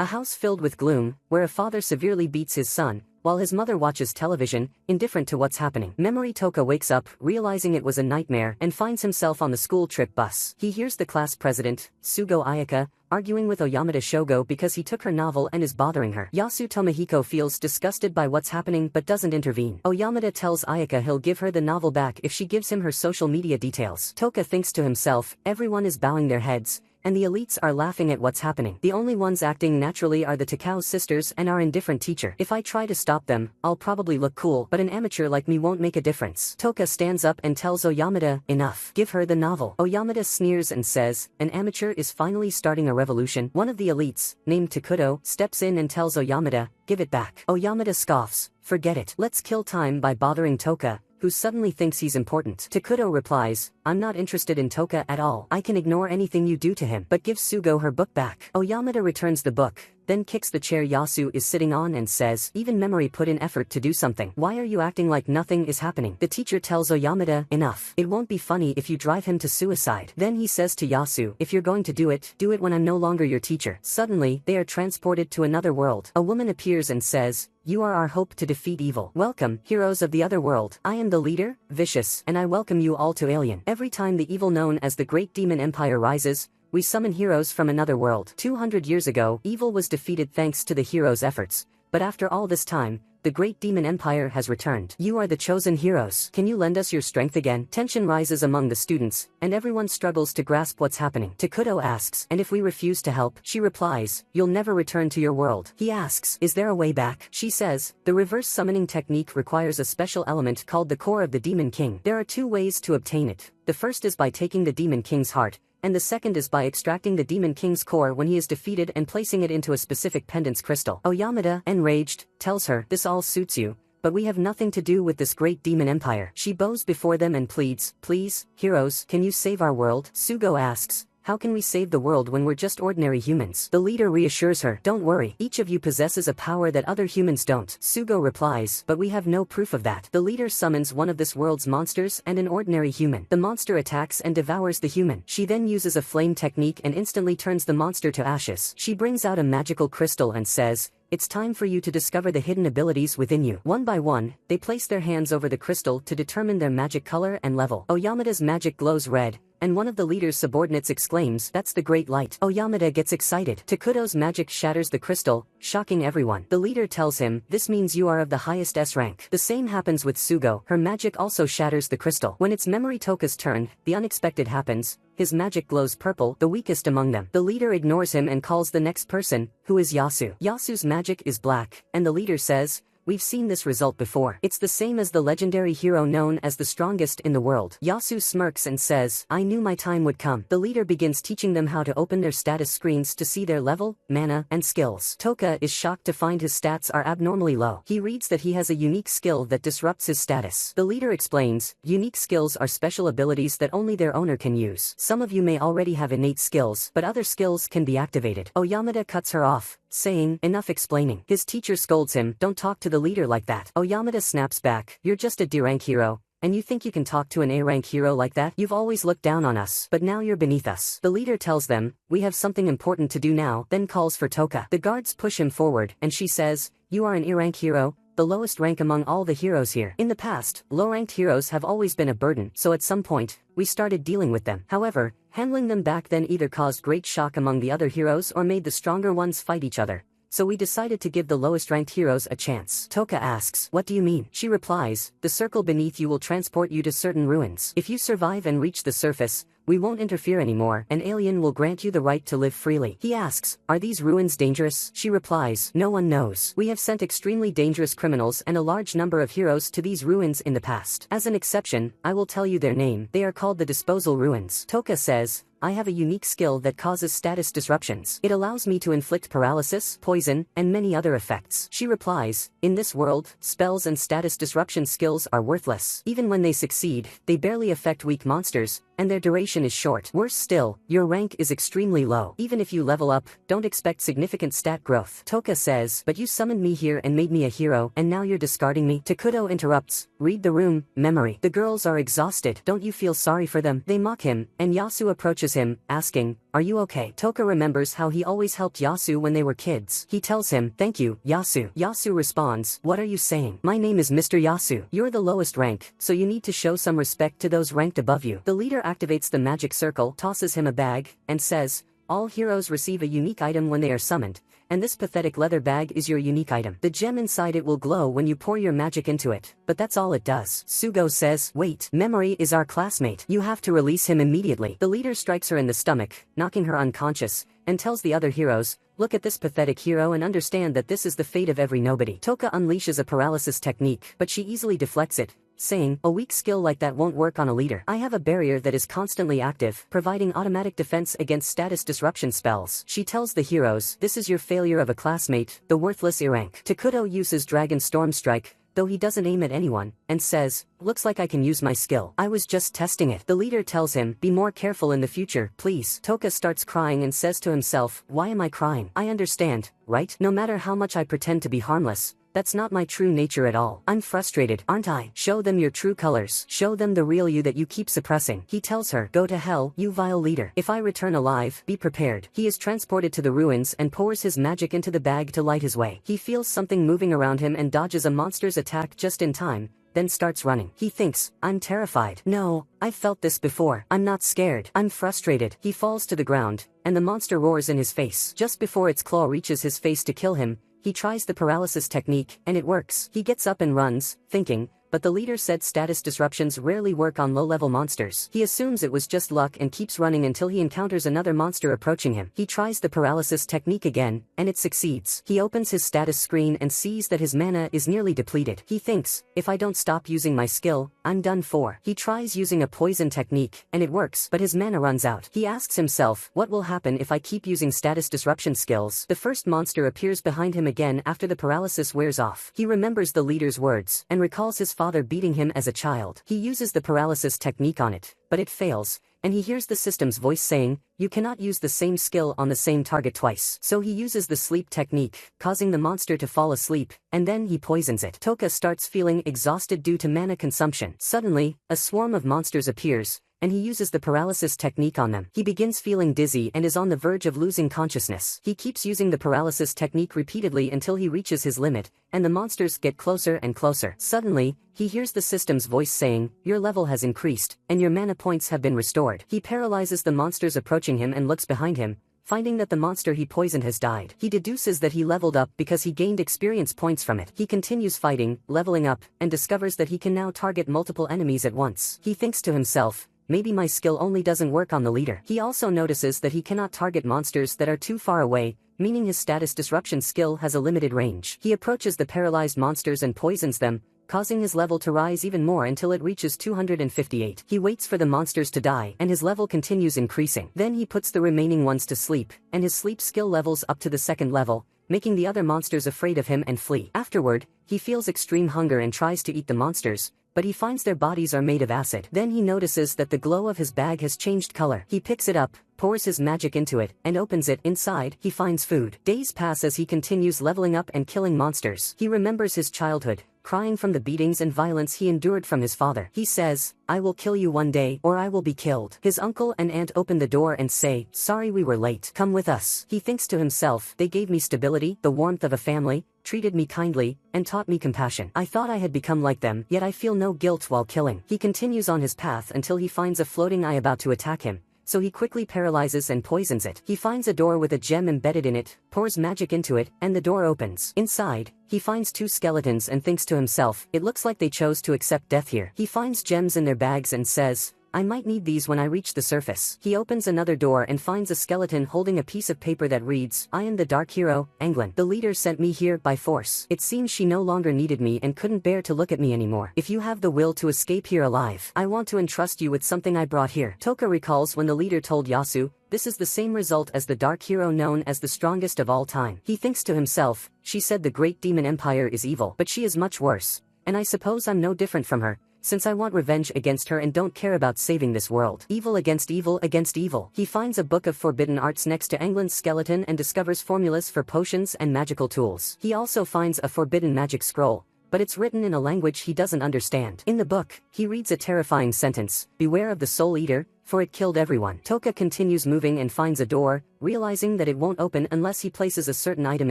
A house filled with gloom, where a father severely beats his son, while his mother watches television, indifferent to what's happening. Memory Toka wakes up, realizing it was a nightmare, and finds himself on the school trip bus. He hears the class president, Sugo Ayaka, arguing with Oyamada Shogo because he took her novel and is bothering her. Yasu Tomohiko feels disgusted by what's happening but doesn't intervene. Oyamada tells Ayaka he'll give her the novel back if she gives him her social media details. Toka thinks to himself, everyone is bowing their heads, and the elites are laughing at what's happening. The only ones acting naturally are the Takao sisters and our indifferent teacher. If I try to stop them, I'll probably look cool, but an amateur like me won't make a difference. Toka stands up and tells Oyamada, enough. Give her the novel. Oyamada sneers and says, an amateur is finally starting a revolution. One of the elites, named Takuto, steps in and tells Oyamada, give it back. Oyamada scoffs, forget it. Let's kill time by bothering Toka, who suddenly thinks he's important. Takuto replies, I'm not interested in Toka at all. I can ignore anything you do to him, but give Sugo her book back. Oyamada returns the book, then kicks the chair Yasu is sitting on and says, even memory put in effort to do something. Why are you acting like nothing is happening? The teacher tells Oyamada, enough. It won't be funny if you drive him to suicide. Then he says to Yasu, if you're going to do it when I'm no longer your teacher. Suddenly, they are transported to another world. A woman appears and says, you are our hope to defeat evil. Welcome, heroes of the other world. I am the leader, Vicious, and I welcome you all to Alien. Every time the evil known as the Great Demon Empire rises, we summon heroes from another world. 200 years ago, evil was defeated thanks to the heroes' efforts, but after all this time, the Great Demon Empire has returned. You are the chosen heroes. Can you lend us your strength again? Tension rises among the students, and everyone struggles to grasp what's happening. Takuto asks, and if we refuse to help? She replies, you'll never return to your world. He asks, is there a way back? She says, the reverse summoning technique requires a special element called the core of the Demon King. There are two ways to obtain it. The first is by taking the Demon King's heart, and the second is by extracting the Demon King's core when he is defeated and placing it into a specific pendant's crystal. Oyamada, enraged, tells her, this all suits you, but we have nothing to do with this great demon empire. She bows before them and pleads, please, heroes, can you save our world? Sugo asks, how can we save the world when we're just ordinary humans? The leader reassures her, don't worry, each of you possesses a power that other humans don't. Sugo replies, but we have no proof of that. The leader summons one of this world's monsters and an ordinary human. The monster attacks and devours the human. She then uses a flame technique and instantly turns the monster to ashes. She brings out a magical crystal and says, it's time for you to discover the hidden abilities within you. One by one, they place their hands over the crystal to determine their magic color and level. Oyamada's magic glows red, and one of the leader's subordinates exclaims, that's the great light. Oyamada gets excited. Takuto's magic shatters the crystal, shocking everyone. The leader tells him, this means you are of the highest S rank. The same happens with Sugo. Her magic also shatters the crystal. When it's Memory Toka's turn, the unexpected happens. His magic glows purple, the weakest among them. The leader ignores him and calls the next person, who is Yasu. Yasu's magic is black, and the leader says, we've seen this result before. It's the same as the legendary hero known as the strongest in the world. Yasu smirks and says, I knew my time would come. The leader begins teaching them how to open their status screens to see their level, mana, and skills. Toka is shocked to find his stats are abnormally low. He reads that he has a unique skill that disrupts his status. The leader explains, unique skills are special abilities that only their owner can use. Some of you may already have innate skills, but other skills can be activated. Oyamada cuts her off, saying, enough explaining. His teacher scolds him, don't talk to the leader like that. Oyamada snaps back, you're just a D-rank hero, and you think you can talk to an A-rank hero like that? You've always looked down on us, but now you're beneath us. The leader tells them, we have something important to do now, then calls for Toka. The guards push him forward, and she says, you are an A-rank hero, the lowest rank among all the heroes here. In the past, low-ranked heroes have always been a burden, so at some point, we started dealing with them. However, handling them back then either caused great shock among the other heroes or made the stronger ones fight each other. So we decided to give the lowest-ranked heroes a chance. Toka asks, what do you mean? She replies, the circle beneath you will transport you to certain ruins. If you survive and reach the surface, we won't interfere anymore. An alien will grant you the right to live freely. He asks, are these ruins dangerous? She replies, no one knows. We have sent extremely dangerous criminals and a large number of heroes to these ruins in the past. As an exception, I will tell you their name. They are called the Disposal Ruins. Toka says, I have a unique skill that causes status disruptions. It allows me to inflict paralysis, poison, and many other effects. She replies, in this world, spells and status disruption skills are worthless. Even when they succeed, they barely affect weak monsters, and their duration is short. Worse still, your rank is extremely low. Even if you level up, don't expect significant stat growth. Toka says, but you summoned me here and made me a hero, and now you're discarding me? Takuto interrupts, read the room, memory. The girls are exhausted. Don't you feel sorry for them? They mock him, and Yasu approaches him, asking, are you okay? Toka remembers how he always helped Yasu when they were kids. He tells him, thank you, Yasu. Yasu responds, what are you saying? My name is Mr. Yasu. You're the lowest rank, so you need to show some respect to those ranked above you. The leader activates the magic circle, tosses him a bag, and says, all heroes receive a unique item when they are summoned, and this pathetic leather bag is your unique item. The gem inside it will glow when you pour your magic into it, but that's all it does. Sugo says, wait, Memory is our classmate. You have to release him immediately. The leader strikes her in the stomach, knocking her unconscious, and tells the other heroes, look at this pathetic hero and understand that this is the fate of every nobody. Toka unleashes a paralysis technique, but she easily deflects it, saying, a weak skill like that won't work on a leader. I have a barrier that is constantly active, providing automatic defense against status disruption spells. She tells the heroes, this is your failure of a classmate, the worthless Irank. Takuto uses Dragon Storm Strike, though he doesn't aim at anyone, and says, looks like I can use my skill. I was just testing it. The leader tells him, be more careful in the future, please. Toka starts crying and says to himself, why am I crying? I understand, right? No matter how much I pretend to be harmless, that's not my true nature at all. I'm frustrated, aren't I? Show them your true colors. Show them the real you that you keep suppressing. He tells her, go to hell, you vile leader. If I return alive, be prepared. He is transported to the ruins and pours his magic into the bag to light his way. He feels something moving around him and dodges a monster's attack just in time, then starts running. He thinks, I'm terrified. No, I've felt this before. I'm not scared. I'm frustrated. He falls to the ground, and the monster roars in his face. Just before its claw reaches his face to kill him, he tries the paralysis technique, and it works. He gets up and runs, thinking, but the leader said status disruptions rarely work on low-level monsters. He assumes it was just luck and keeps running until he encounters another monster approaching him. He tries the paralysis technique again, and it succeeds. He opens his status screen and sees that his mana is nearly depleted. He thinks, if I don't stop using my skill, I'm done for. He tries using a poison technique, and it works, but his mana runs out. He asks himself, what will happen if I keep using status disruption skills? The first monster appears behind him again after the paralysis wears off. He remembers the leader's words, and recalls his father beating him as a child. He uses the paralysis technique on it, but it fails, and he hears the system's voice saying, you cannot use the same skill on the same target twice. So he uses the sleep technique, causing the monster to fall asleep, and then he poisons it. Toka starts feeling exhausted due to mana consumption. Suddenly, a swarm of monsters appears, and he uses the paralysis technique on them. He begins feeling dizzy and is on the verge of losing consciousness. He keeps using the paralysis technique repeatedly until he reaches his limit, and the monsters get closer and closer. Suddenly, he hears the system's voice saying, your level has increased, and your mana points have been restored. He paralyzes the monsters approaching him and looks behind him, finding that the monster he poisoned has died. He deduces that he leveled up because he gained experience points from it. He continues fighting, leveling up, and discovers that he can now target multiple enemies at once. He thinks to himself, maybe my skill only doesn't work on the leader. He also notices that he cannot target monsters that are too far away, meaning his status disruption skill has a limited range. He approaches the paralyzed monsters and poisons them, causing his level to rise even more until it reaches 258. He waits for the monsters to die, and his level continues increasing. Then he puts the remaining ones to sleep, and his sleep skill levels up to the second level, making the other monsters afraid of him and flee. Afterward, he feels extreme hunger and tries to eat the monsters, but he finds their bodies are made of acid. Then he notices that the glow of his bag has changed color. He picks it up, pours his magic into it, and opens it. Inside, he finds food. Days pass as he continues leveling up and killing monsters. He remembers his childhood, crying from the beatings and violence he endured from his father. He says, I will kill you one day, or I will be killed. His uncle and aunt open the door and say, sorry we were late. Come with us. He thinks to himself, they gave me stability, the warmth of a family, treated me kindly, and taught me compassion. I thought I had become like them, yet I feel no guilt while killing. He continues on his path until he finds a floating eye about to attack him, so he quickly paralyzes and poisons it. He finds a door with a gem embedded in it, pours magic into it, and the door opens. Inside, he finds two skeletons and thinks to himself, it looks like they chose to accept death here. He finds gems in their bags and says, I might need these when I reach the surface. He opens another door and finds a skeleton holding a piece of paper that reads, I am the dark hero, Anglin. The leader sent me here by force. It seems she no longer needed me and couldn't bear to look at me anymore. If you have the will to escape here alive, I want to entrust you with something I brought here. Toka recalls when the leader told Yasu, this is the same result as the dark hero known as the strongest of all time. He thinks to himself, she said the great demon empire is evil, but she is much worse, and I suppose I'm no different from her, since I want revenge against her and don't care about saving this world. Evil against evil against evil. He finds a book of forbidden arts next to England's skeleton and discovers formulas for potions and magical tools. He also finds a forbidden magic scroll, but it's written in a language he doesn't understand. In the book, he reads a terrifying sentence: "Beware of the Soul Eater, for it killed everyone." Toka continues moving and finds a door, realizing that it won't open unless he places a certain item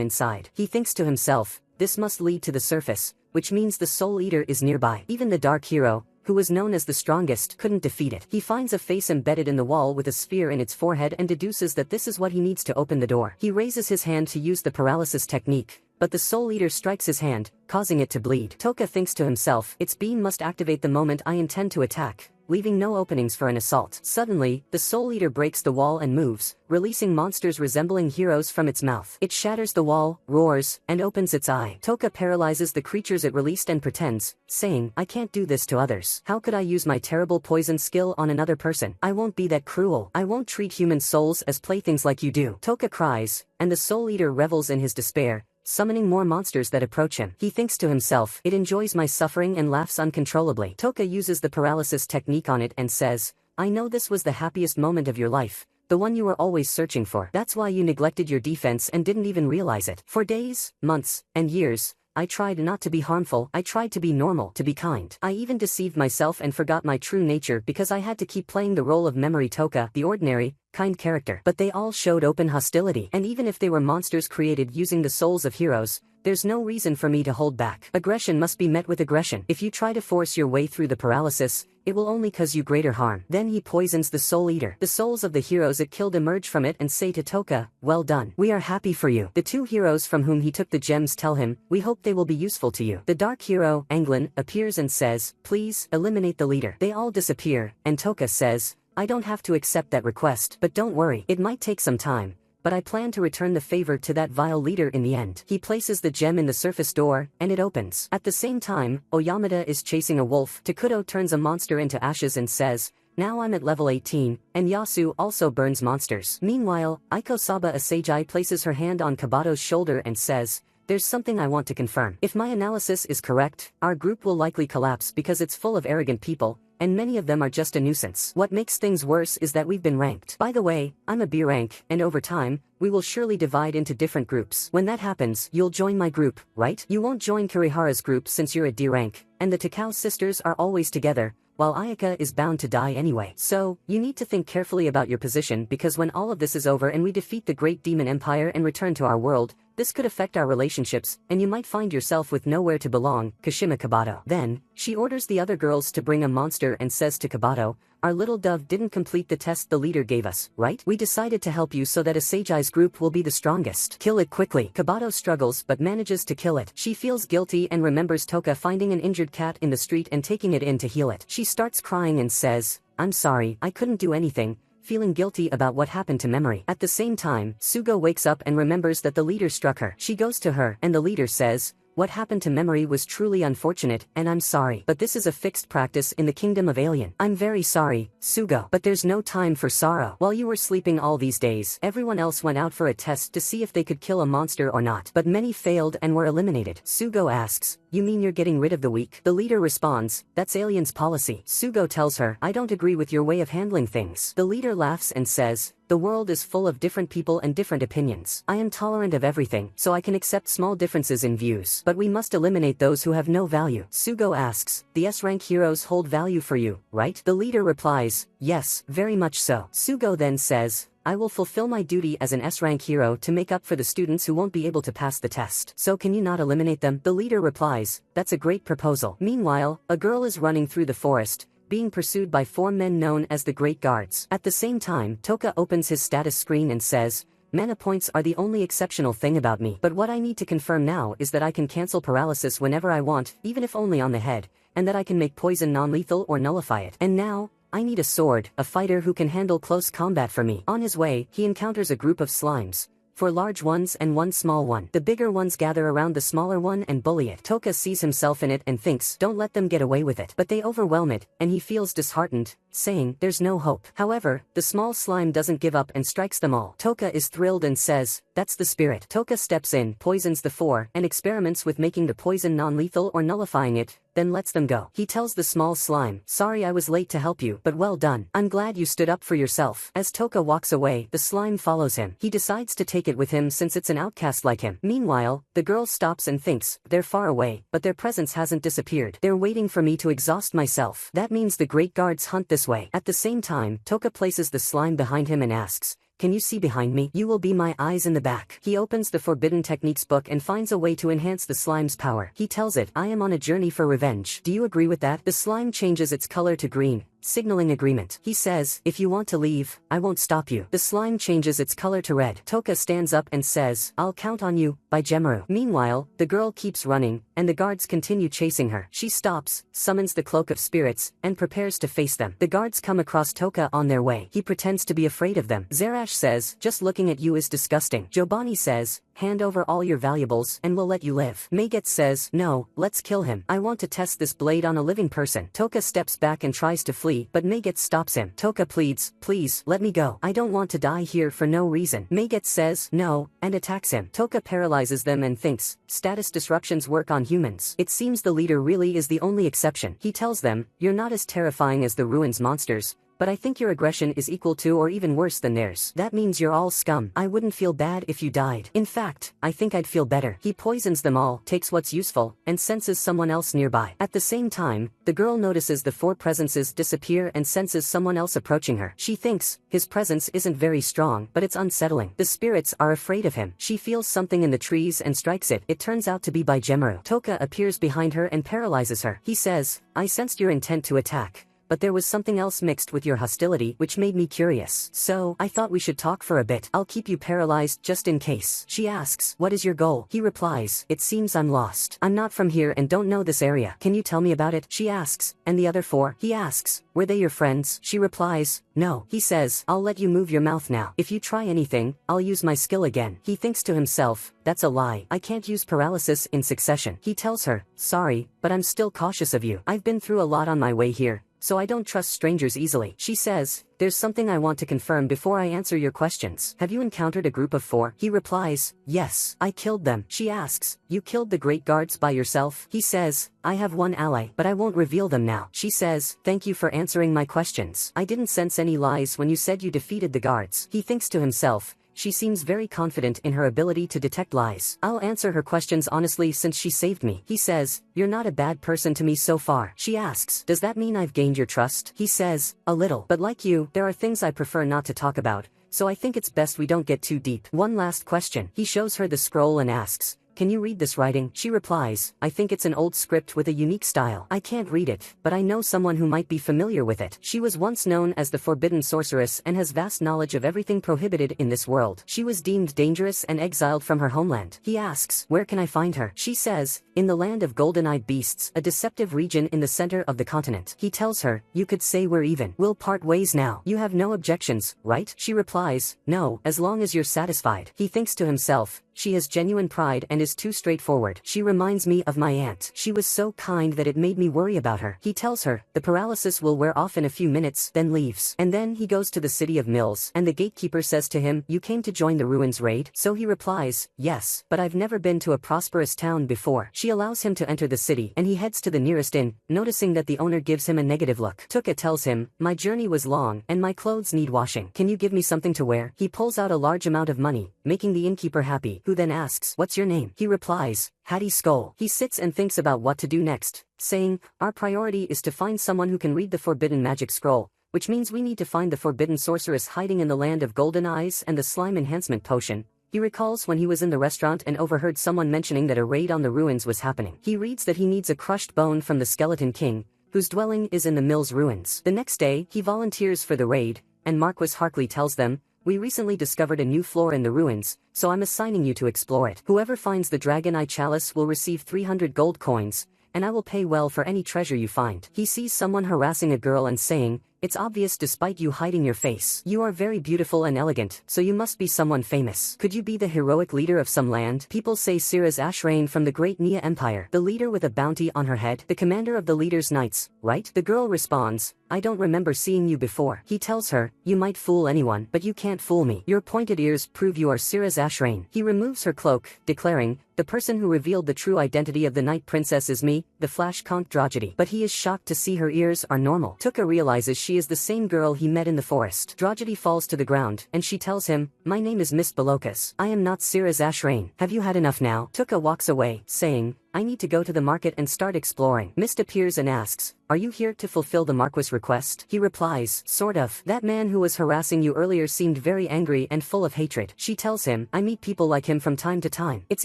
inside. He thinks to himself, this must lead to the surface, which means the Soul Eater is nearby. Even the Dark Hero, who was known as the strongest, couldn't defeat it. He finds a face embedded in the wall with a sphere in its forehead and deduces that this is what he needs to open the door. He raises his hand to use the paralysis technique, but the Soul Eater strikes his hand, causing it to bleed. Toka thinks to himself, its beam must activate the moment I intend to attack, leaving no openings for an assault. Suddenly, the Soul Eater breaks the wall and moves, releasing monsters resembling heroes from its mouth. It shatters the wall, roars, and opens its eye. Toka paralyzes the creatures it released and pretends, saying, I can't do this to others. How could I use my terrible poison skill on another person? I won't be that cruel. I won't treat human souls as playthings like you do. Toka cries, and the Soul Eater revels in his despair, summoning more monsters that approach him. He thinks to himself, it enjoys my suffering and laughs uncontrollably. Toka uses the paralysis technique on it and says, I know this was the happiest moment of your life, the one you were always searching for. That's why you neglected your defense and didn't even realize it. For days, months, and years, I tried not to be harmful. I tried to be normal, to be kind. I even deceived myself and forgot my true nature because I had to keep playing the role of Memory Toka, the ordinary, kind character. But they all showed open hostility. And even if they were monsters created using the souls of heroes, there's no reason for me to hold back. Aggression must be met with aggression. If you try to force your way through the paralysis, it will only cause you greater harm. Then he poisons the Soul Eater. The souls of the heroes it killed emerge from it and say to Toka, well done. We are happy for you. The two heroes from whom he took the gems tell him, we hope they will be useful to you. The dark hero, Anglin, appears and says, please, eliminate the leader. They all disappear, and Toka says, I don't have to accept that request, but don't worry, it might take some time, but I plan to return the favor to that vile leader in the end. He places the gem in the surface door, and it opens. At the same time, Oyamada is chasing a wolf. Takuto turns a monster into ashes and says, now I'm at level 18, and Yasu also burns monsters. Meanwhile, Aiko Saba Asagi places her hand on Kabado's shoulder and says, there's something I want to confirm. If my analysis is correct, our group will likely collapse because it's full of arrogant people, and many of them are just a nuisance. What makes things worse is that we've been ranked. By the way, I'm a B rank, and over time, we will surely divide into different groups. When that happens, you'll join my group, right? You won't join Kurihara's group since you're a D rank, and the Takao sisters are always together, while Ayaka is bound to die anyway. So, you need to think carefully about your position because when all of this is over and we defeat the Great Demon Empire and return to our world, this could affect our relationships, and you might find yourself with nowhere to belong, Kashima Kabado. Then, she orders the other girls to bring a monster and says to Kabado, our little dove didn't complete the test the leader gave us, right? We decided to help you so that Asagai's group will be the strongest. Kill it quickly. Kabado struggles but manages to kill it. She feels guilty and remembers Toka finding an injured cat in the street and taking it in to heal it. She starts crying and says, I'm sorry, I couldn't do anything, feeling guilty about what happened to Memory. At the same time, Sugo wakes up and remembers that the leader struck her. She goes to her, and the leader says, what happened to Memory was truly unfortunate, and I'm sorry. But this is a fixed practice in the kingdom of Alien. I'm very sorry, Sugo. But there's no time for sorrow. While you were sleeping all these days, everyone else went out for a test to see if they could kill a monster or not. But many failed and were eliminated. Sugo asks, you mean you're getting rid of the weak? The leader responds, that's Alien's policy. Sugo tells her, I don't agree with your way of handling things. The leader laughs and says, the world is full of different people and different opinions. I am tolerant of everything, so I can accept small differences in views. But we must eliminate those who have no value. Sugo asks, the S-rank heroes hold value for you, right? The leader replies, yes, very much so. Sugo then says, I will fulfill my duty as an S-rank hero to make up for the students who won't be able to pass the test. So can you not eliminate them? The leader replies, that's a great proposal. Meanwhile, a girl is running through the forest, being pursued by 4 men known as the Great Guards. At the same time, Toka opens his status screen and says, mana points are the only exceptional thing about me. But what I need to confirm now is that I can cancel paralysis whenever I want, even if only on the head, and that I can make poison non-lethal or nullify it. And now, I need a sword, a fighter who can handle close combat for me. On his way, he encounters a group of slimes, 4 large ones and 1 small one. The bigger ones gather around the smaller one and bully it. Toka sees himself in it and thinks, don't let them get away with it. But they overwhelm it, and he feels disheartened, saying, "There's no hope." However, the small slime doesn't give up and strikes them all. Toka is thrilled and says, "That's the spirit." Toka steps in, poisons the four, and experiments with making the poison non-lethal or nullifying it, then lets them go. He tells the small slime, "Sorry I was late to help you, but well done. I'm glad you stood up for yourself." As Toka walks away, the slime follows him. He decides to take it with him since it's an outcast like him. Meanwhile, the girl stops and thinks, they're far away, but their presence hasn't disappeared. They're waiting for me to exhaust myself. That means the great guards hunt this way. At the same time, Toka places the slime behind him and asks, "Can you see behind me? You will be my eyes in the back." He opens the Forbidden Techniques book and finds a way to enhance the slime's power. He tells it, "I am on a journey for revenge. Do you agree with that?" The slime changes its color to green, signaling agreement. He says, "If you want to leave, I won't stop you." The slime changes its color to red. Toka stands up and says, "I'll count on you," by Gemaru. Meanwhile, the girl keeps running, and the guards continue chasing her. She stops, summons the Cloak of Spirits, and prepares to face them. The guards come across Toka on their way. He pretends to be afraid of them. Zerash says, "Just looking at you is disgusting." Jobani says, "Hand over all your valuables and we'll let you live." Megat says, "No, let's kill him. I want to test this blade on a living person." Toka steps back and tries to flee, but Megat stops him. Toka pleads, "Please, let me go. I don't want to die here for no reason." Megat says, "No," and attacks him. Toka paralyzes them and thinks, status disruptions work on humans. It seems the leader really is the only exception. He tells them, "You're not as terrifying as the ruins monsters, but I think your aggression is equal to or even worse than theirs. That means you're all scum. I wouldn't feel bad if you died. In fact, I think I'd feel better." He poisons them all, takes what's useful, and senses someone else nearby. At the same time, the girl notices the four presences disappear and senses someone else approaching her. She thinks, his presence isn't very strong, but it's unsettling. The spirits are afraid of him. She feels something in the trees and strikes it. It turns out to be by Gemaru. Toka appears behind her and paralyzes her. He says, "I sensed your intent to attack, but there was something else mixed with your hostility which made me curious. So, I thought we should talk for a bit. I'll keep you paralyzed just in case." She asks, "What is your goal?" He replies, "It seems I'm lost. I'm not from here and don't know this area. Can you tell me about it?" She asks, "And the other four?" He asks, "Were they your friends?" She replies, "No." He says, "I'll let you move your mouth now. If you try anything, I'll use my skill again." He thinks to himself, "That's a lie. I can't use paralysis in succession." He tells her, "Sorry, but I'm still cautious of you. I've been through a lot on my way here, so I don't trust strangers easily." She says, "There's something I want to confirm before I answer your questions. Have you encountered a group of four?" He replies, "Yes, I killed them." She asks, "You killed the great guards by yourself?" He says, "I have one ally, but I won't reveal them now." She says, "Thank you for answering my questions. I didn't sense any lies when you said you defeated the guards." He thinks to himself, she seems very confident in her ability to detect lies. I'll answer her questions honestly since she saved me. He says, "You're not a bad person to me so far." She asks, "Does that mean I've gained your trust?" He says, "A little. But like you, there are things I prefer not to talk about, so I think it's best we don't get too deep." One last question. He shows her the scroll and asks, "Can you read this writing?" She replies, "I think it's an old script with a unique style. I can't read it, but I know someone who might be familiar with it. She was once known as the Forbidden Sorceress and has vast knowledge of everything prohibited in this world. She was deemed dangerous and exiled from her homeland." He asks, "Where can I find her?" She says, "In the land of golden-eyed beasts, a deceptive region in the center of the continent." He tells her, "You could say we're even. We'll part ways now. You have no objections, right?" She replies, "No, as long as you're satisfied." He thinks to himself, she has genuine pride and is too straightforward. She reminds me of my aunt. She was so kind that it made me worry about her. He tells her, the paralysis will wear off in a few minutes, then leaves. And then he goes to the city of Mills, and the gatekeeper says to him, "You came to join the ruins raid?" So he replies, "Yes, but I've never been to a prosperous town before." She allows him to enter the city, and he heads to the nearest inn, noticing that the owner gives him a negative look. Tuka tells him, "My journey was long, and my clothes need washing. Can you give me something to wear?" He pulls out a large amount of money, making the innkeeper happy, who then asks, "What's your name?" He replies, Hattie Skull. He sits and thinks about what to do next, saying, "Our priority is to find someone who can read the forbidden magic scroll, which means we need to find the forbidden sorceress hiding in the land of golden eyes and the slime enhancement potion." He recalls when he was in the restaurant and overheard someone mentioning that a raid on the ruins was happening. He reads that he needs a crushed bone from the skeleton king, whose dwelling is in the Mills ruins. The next day, he volunteers for the raid, and Marquis Harkley tells them, "We recently discovered a new floor in the ruins, so I'm assigning you to explore it. Whoever finds the Dragon Eye Chalice will receive 300 gold coins, and I will pay well for any treasure you find." He sees someone harassing a girl and saying, It's obvious despite you hiding your face. You are very beautiful and elegant, so you must be someone famous. Could you be the heroic leader of some land? People say Sirez Ashrain from the great Nia Empire, the leader with a bounty on her head, the commander of the leader's knights, right? The girl responds, I don't remember seeing you before. He tells her, you might fool anyone, but you can't fool me. Your pointed ears prove you are Sirez Ashrain. He removes her cloak, declaring, the person who revealed the true identity of the night princess is me, the Flash Conch Dragedy. But he is shocked to see her ears are normal. Tuka realizes she is the same girl he met in the forest. Dragedy falls to the ground, and she tells him, my name is Miss Belokas. I am not Sirez Ashrain. Have you had enough now? Tuka walks away, saying, I need to go to the market and start exploring. Mist appears and asks, are you here to fulfill the Marquis' request? He replies, sort of. That man who was harassing you earlier seemed very angry and full of hatred. She tells him, I meet people like him from time to time. It's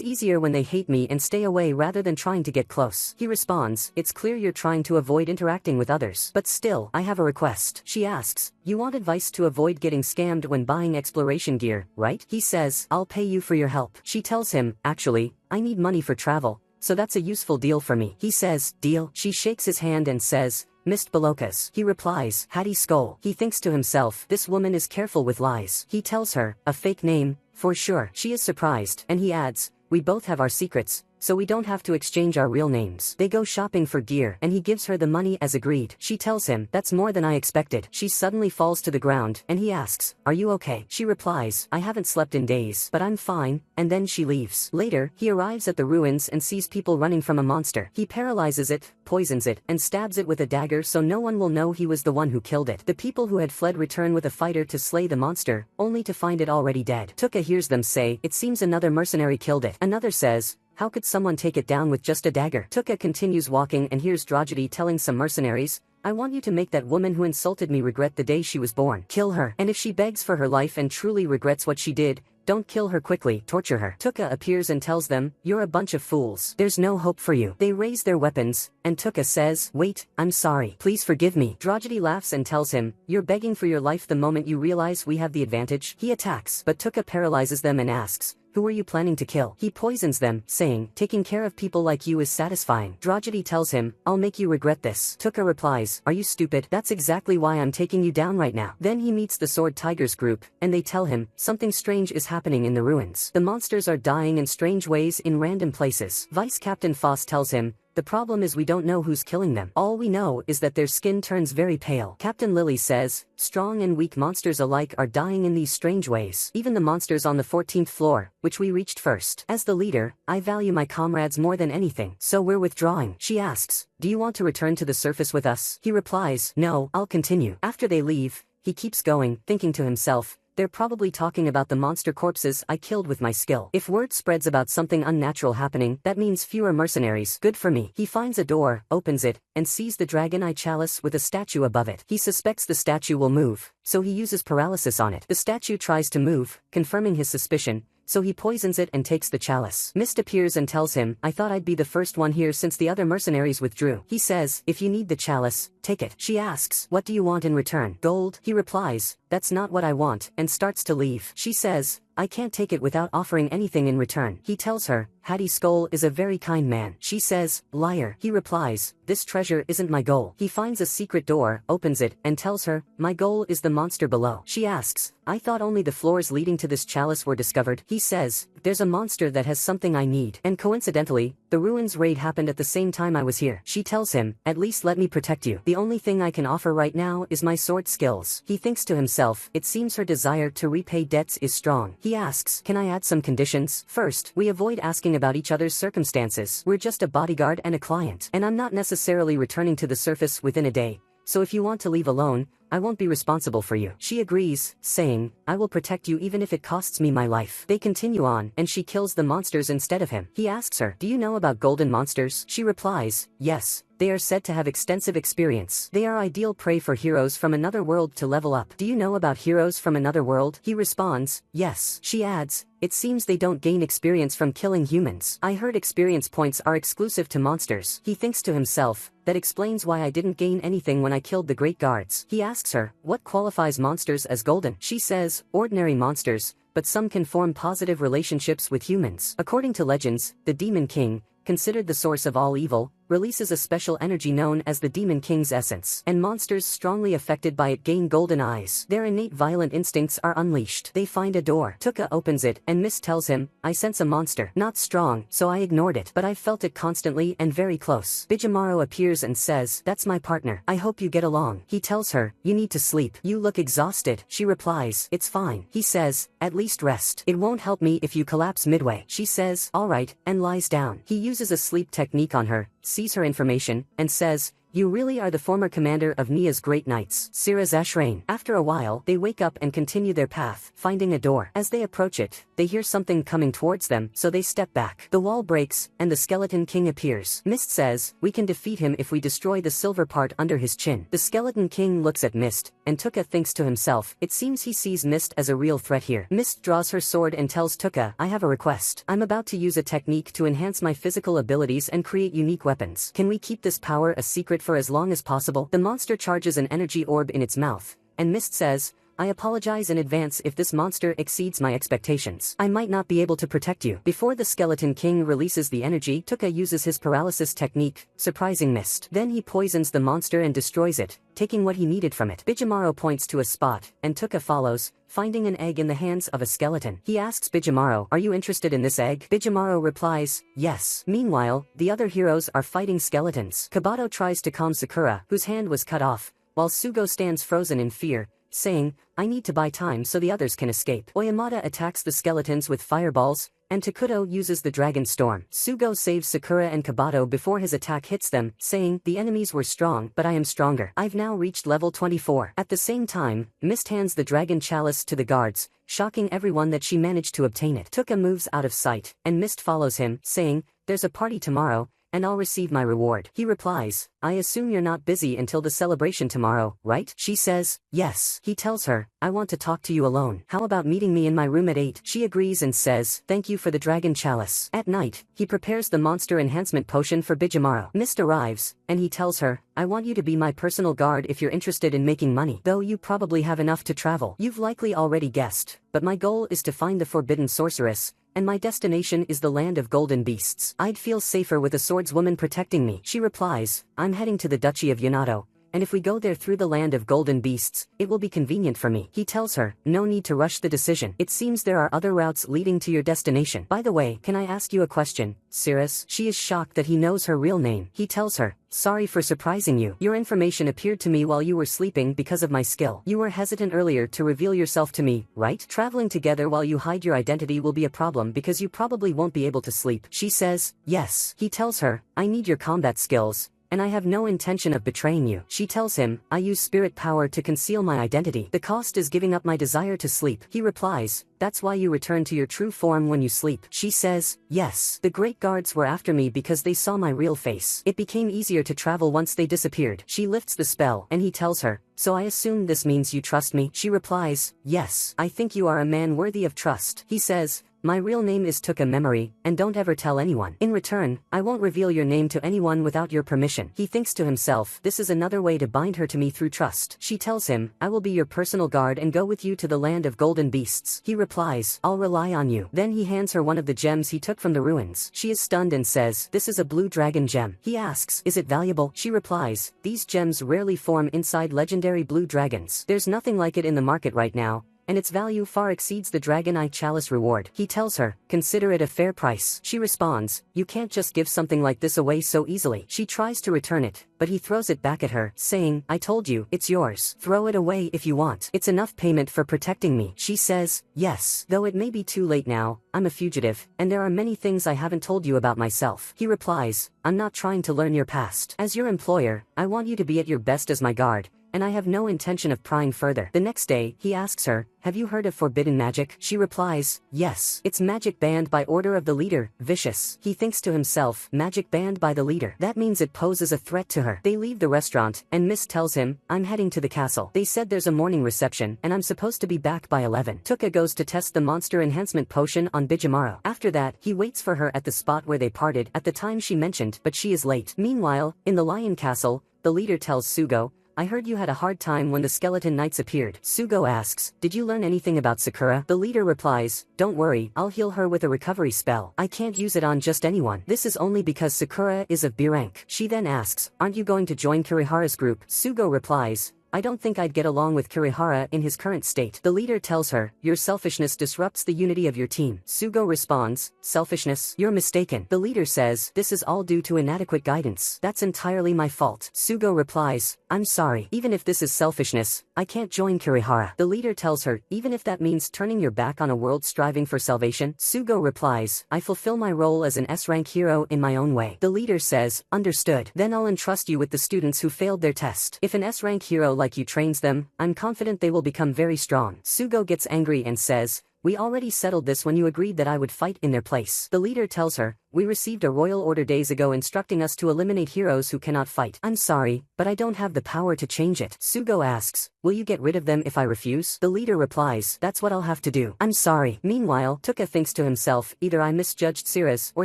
easier when they hate me and stay away rather than trying to get close. He responds, it's clear you're trying to avoid interacting with others. But still, I have a request. She asks, you want advice to avoid getting scammed when buying exploration gear, right? He says, I'll pay you for your help. She tells him, actually, I need money for travel. So that's a useful deal for me. He says, deal? She shakes his hand and says, Mist Belokas. He replies, Hattie Skull. He thinks to himself, this woman is careful with lies. He tells her, a fake name, for sure. She is surprised, and he adds, we both have our secrets, so we don't have to exchange our real names. They go shopping for gear, and he gives her the money as agreed. She tells him, that's more than I expected. She suddenly falls to the ground, and he asks, are you okay? She replies, I haven't slept in days, but I'm fine, and then she leaves. Later, he arrives at the ruins and sees people running from a monster. He paralyzes it, poisons it, and stabs it with a dagger so no one will know he was the one who killed it. The people who had fled return with a fighter to slay the monster, only to find it already dead. Tuka hears them say, it seems another mercenary killed it. Another says, how could someone take it down with just a dagger? Tuka continues walking and hears Dragedy telling some mercenaries, I want you to make that woman who insulted me regret the day she was born. Kill her. And if she begs for her life and truly regrets what she did, don't kill her quickly, torture her. Tuka appears and tells them, you're a bunch of fools. There's no hope for you. They raise their weapons, and Tuka says, wait, I'm sorry. Please forgive me. Dragedy laughs and tells him, you're begging for your life the moment you realize we have the advantage. He attacks, but Tuka paralyzes them and asks, who are you planning to kill? He poisons them, saying, taking care of people like you is satisfying. Dragedy tells him, I'll make you regret this. Tuka replies, are you stupid? That's exactly why I'm taking you down right now. Then he meets the Sword Tigers group, and they tell him, something strange is happening in the ruins. The monsters are dying in strange ways in random places. Vice Captain Foss tells him, the problem is we don't know who's killing them. All we know is that their skin turns very pale. Captain Lily says, strong and weak monsters alike are dying in these strange ways. Even the monsters on the 14th floor, which we reached first. As the leader, I value my comrades more than anything, so we're withdrawing. She asks, do you want to return to the surface with us? He replies, no, I'll continue. After they leave, he keeps going, thinking to himself, they're probably talking about the monster corpses I killed with my skill. If word spreads about something unnatural happening, that means fewer mercenaries. Good for me. He finds a door, opens it, and sees the dragon eye chalice with a statue above it. He suspects the statue will move, so he uses paralysis on it. The statue tries to move, confirming his suspicion, so he poisons it and takes the chalice. Mist appears and tells him, I thought I'd be the first one here since the other mercenaries withdrew. He says, if you need the chalice, take it. She asks, what do you want in return? Gold? He replies, that's not what I want, and starts to leave. She says, I can't take it without offering anything in return. He tells her, Hattie Skull is a very kind man. She says, liar. He replies, this treasure isn't my goal. He finds a secret door, opens it, and tells her, my goal is the monster below. She asks, I thought only the floors leading to this chalice were discovered. He says, there's a monster that has something I need. And coincidentally, the ruins raid happened at the same time I was here. She tells him, at least let me protect you. The only thing I can offer right now is my sword skills. He thinks to himself, it seems her desire to repay debts is strong. He asks, can I add some conditions? First, we avoid asking about each other's circumstances. We're just a bodyguard and a client. And I'm not necessarily returning to the surface within a day. So if you want to leave alone, I won't be responsible for you. She agrees, saying, I will protect you even if it costs me my life. They continue on, and she kills the monsters instead of him. He asks her, do you know about golden monsters? She replies, yes. They are said to have extensive experience. They are ideal prey for heroes from another world to level up. Do you know about heroes from another world? He responds, yes. She adds, it seems they don't gain experience from killing humans. I heard experience points are exclusive to monsters. He thinks to himself, that explains why I didn't gain anything when I killed the great guards. He asks her, what qualifies monsters as golden? She says, ordinary monsters, but some can form positive relationships with humans. According to legends, the Demon King, considered the source of all evil, releases a special energy known as the Demon King's essence, and monsters strongly affected by it gain golden eyes. Their innate violent instincts are unleashed. They find a door. Tuka opens it, and Mist tells him, I sense a monster. Not strong, so I ignored it, but I felt it constantly and very close. Bijimaro appears and says, that's my partner. I hope you get along. He tells her, you need to sleep. You look exhausted. She replies, it's fine. He says, at least rest. It won't help me if you collapse midway. She says, alright, and lies down. He uses a sleep technique on her, sees her information, and says, you really are the former commander of Nia's Great Knights, Sira Zashrain. After a while, they wake up and continue their path, finding a door. As they approach it, they hear something coming towards them, so they step back. The wall breaks, and the Skeleton King appears. Mist says, we can defeat him if we destroy the silver part under his chin. The Skeleton King looks at Mist, and Tuka thinks to himself, it seems he sees Mist as a real threat here. Mist draws her sword and tells Tuka, I have a request. I'm about to use a technique to enhance my physical abilities and create unique weapons. Can we keep this power a secret for as long as possible? The monster charges an energy orb in its mouth, and Mist says, I apologize in advance if this monster exceeds my expectations. I might not be able to protect you. Before the Skeleton King releases the energy, Tuka uses his paralysis technique, surprising Mist. Then he poisons the monster and destroys it, taking what he needed from it. Bijimaro points to a spot, and Tuka follows, finding an egg in the hands of a skeleton. He asks Bijimaro, are you interested in this egg? Bijimaro replies, yes. Meanwhile, the other heroes are fighting skeletons. Kabato tries to calm Sakura, whose hand was cut off, while Sugo stands frozen in fear, saying, I need to buy time so the others can escape. Oyamata attacks the skeletons with fireballs, and Takuto uses the Dragon Storm. Sugo saves Sakura and Kabato before his attack hits them, saying, the enemies were strong, but I am stronger. I've now reached level 24. At the same time, Mist hands the Dragon Chalice to the guards, shocking everyone that she managed to obtain it. Tuka moves out of sight, and Mist follows him, saying, there's a party tomorrow, and I'll receive my reward. He replies, I assume you're not busy until the celebration tomorrow, right? She says, yes. He tells her, I want to talk to you alone. How about meeting me in my room at 8? She agrees and says, thank you for the Dragon Chalice. At night, he prepares the monster enhancement potion for Bijimaro. Mist arrives, and he tells her, I want you to be my personal guard if you're interested in making money. Though you probably have enough to travel. You've likely already guessed, but my goal is to find the forbidden sorceress, and my destination is the land of golden beasts. I'd feel safer with a swordswoman protecting me. She replies, I'm heading to the Duchy of Yanato, and if we go there through the land of golden beasts, it will be convenient for me. He tells her, no need to rush the decision. It seems there are other routes leading to your destination. By the way, can I ask you a question, Cirrus? She is shocked that he knows her real name. He tells her, sorry for surprising you. Your information appeared to me while you were sleeping because of my skill. You were hesitant earlier to reveal yourself to me, right? Traveling together while you hide your identity will be a problem because you probably won't be able to sleep. She says, yes. He tells her, I need your combat skills, and I have no intention of betraying you. She tells him, I use spirit power to conceal my identity. The cost is giving up my desire to sleep. He replies, that's why you return to your true form when you sleep. She says, yes. The great guards were after me because they saw my real face. It became easier to travel once they disappeared. She lifts the spell, and he tells her, so I assume this means you trust me? She replies, yes. I think you are a man worthy of trust. He says, my real name is Tuka Memory, and don't ever tell anyone. In return, I won't reveal your name to anyone without your permission. He thinks to himself, this is another way to bind her to me through trust. She tells him, I will be your personal guard and go with you to the land of golden beasts. He replies, I'll rely on you. Then he hands her one of the gems he took from the ruins. She is stunned and says, this is a blue dragon gem. He asks, is it valuable? She replies, these gems rarely form inside legendary blue dragons. There's nothing like it in the market right now, and its value far exceeds the Dragon Eye Chalice reward. He tells her, consider it a fair price. She responds, you can't just give something like this away so easily. She tries to return it, but he throws it back at her, saying, I told you, it's yours. Throw it away if you want. It's enough payment for protecting me. She says, yes. Though it may be too late now, I'm a fugitive, and there are many things I haven't told you about myself. He replies, I'm not trying to learn your past. As your employer, I want you to be at your best as my guard, and I have no intention of prying further. The next day, he asks her, have you heard of forbidden magic? She replies, yes. It's magic banned by order of the leader, Vicious. He thinks to himself, magic banned by the leader. That means it poses a threat to her. They leave the restaurant, and Mist tells him, I'm heading to the castle. They said there's a morning reception, and I'm supposed to be back by 11. Tuka goes to test the monster enhancement potion on Bijimaro. After that, he waits for her at the spot where they parted at the time she mentioned, but she is late. Meanwhile, in the Lion Castle, the leader tells Sugo, I heard you had a hard time when the skeleton knights appeared. Sugo asks, did you learn anything about Sakura? The leader replies, don't worry, I'll heal her with a recovery spell. I can't use it on just anyone. This is only because Sakura is of B rank. She then asks, aren't you going to join Kurihara's group? Sugo replies, I don't think I'd get along with Kurihara in his current state. The leader tells her, your selfishness disrupts the unity of your team. Sugo responds, selfishness? You're mistaken. The leader says, this is all due to inadequate guidance. That's entirely my fault. Sugo replies, I'm sorry. Even if this is selfishness, I can't join Kurihara. The leader tells her, even if that means turning your back on a world striving for salvation. Sugo replies, I fulfill my role as an S-rank hero in my own way. The leader says, understood. Then I'll entrust you with the students who failed their test. If an S-rank hero like you trains them, I'm confident they will become very strong. Sugo gets angry and says, we already settled this when you agreed that I would fight in their place. The leader tells her, we received a royal order days ago instructing us to eliminate heroes who cannot fight. I'm sorry, but I don't have the power to change it. Sugo asks, will you get rid of them if I refuse? The leader replies, that's what I'll have to do. I'm sorry. Meanwhile, Tuka thinks to himself, either I misjudged Cirrus or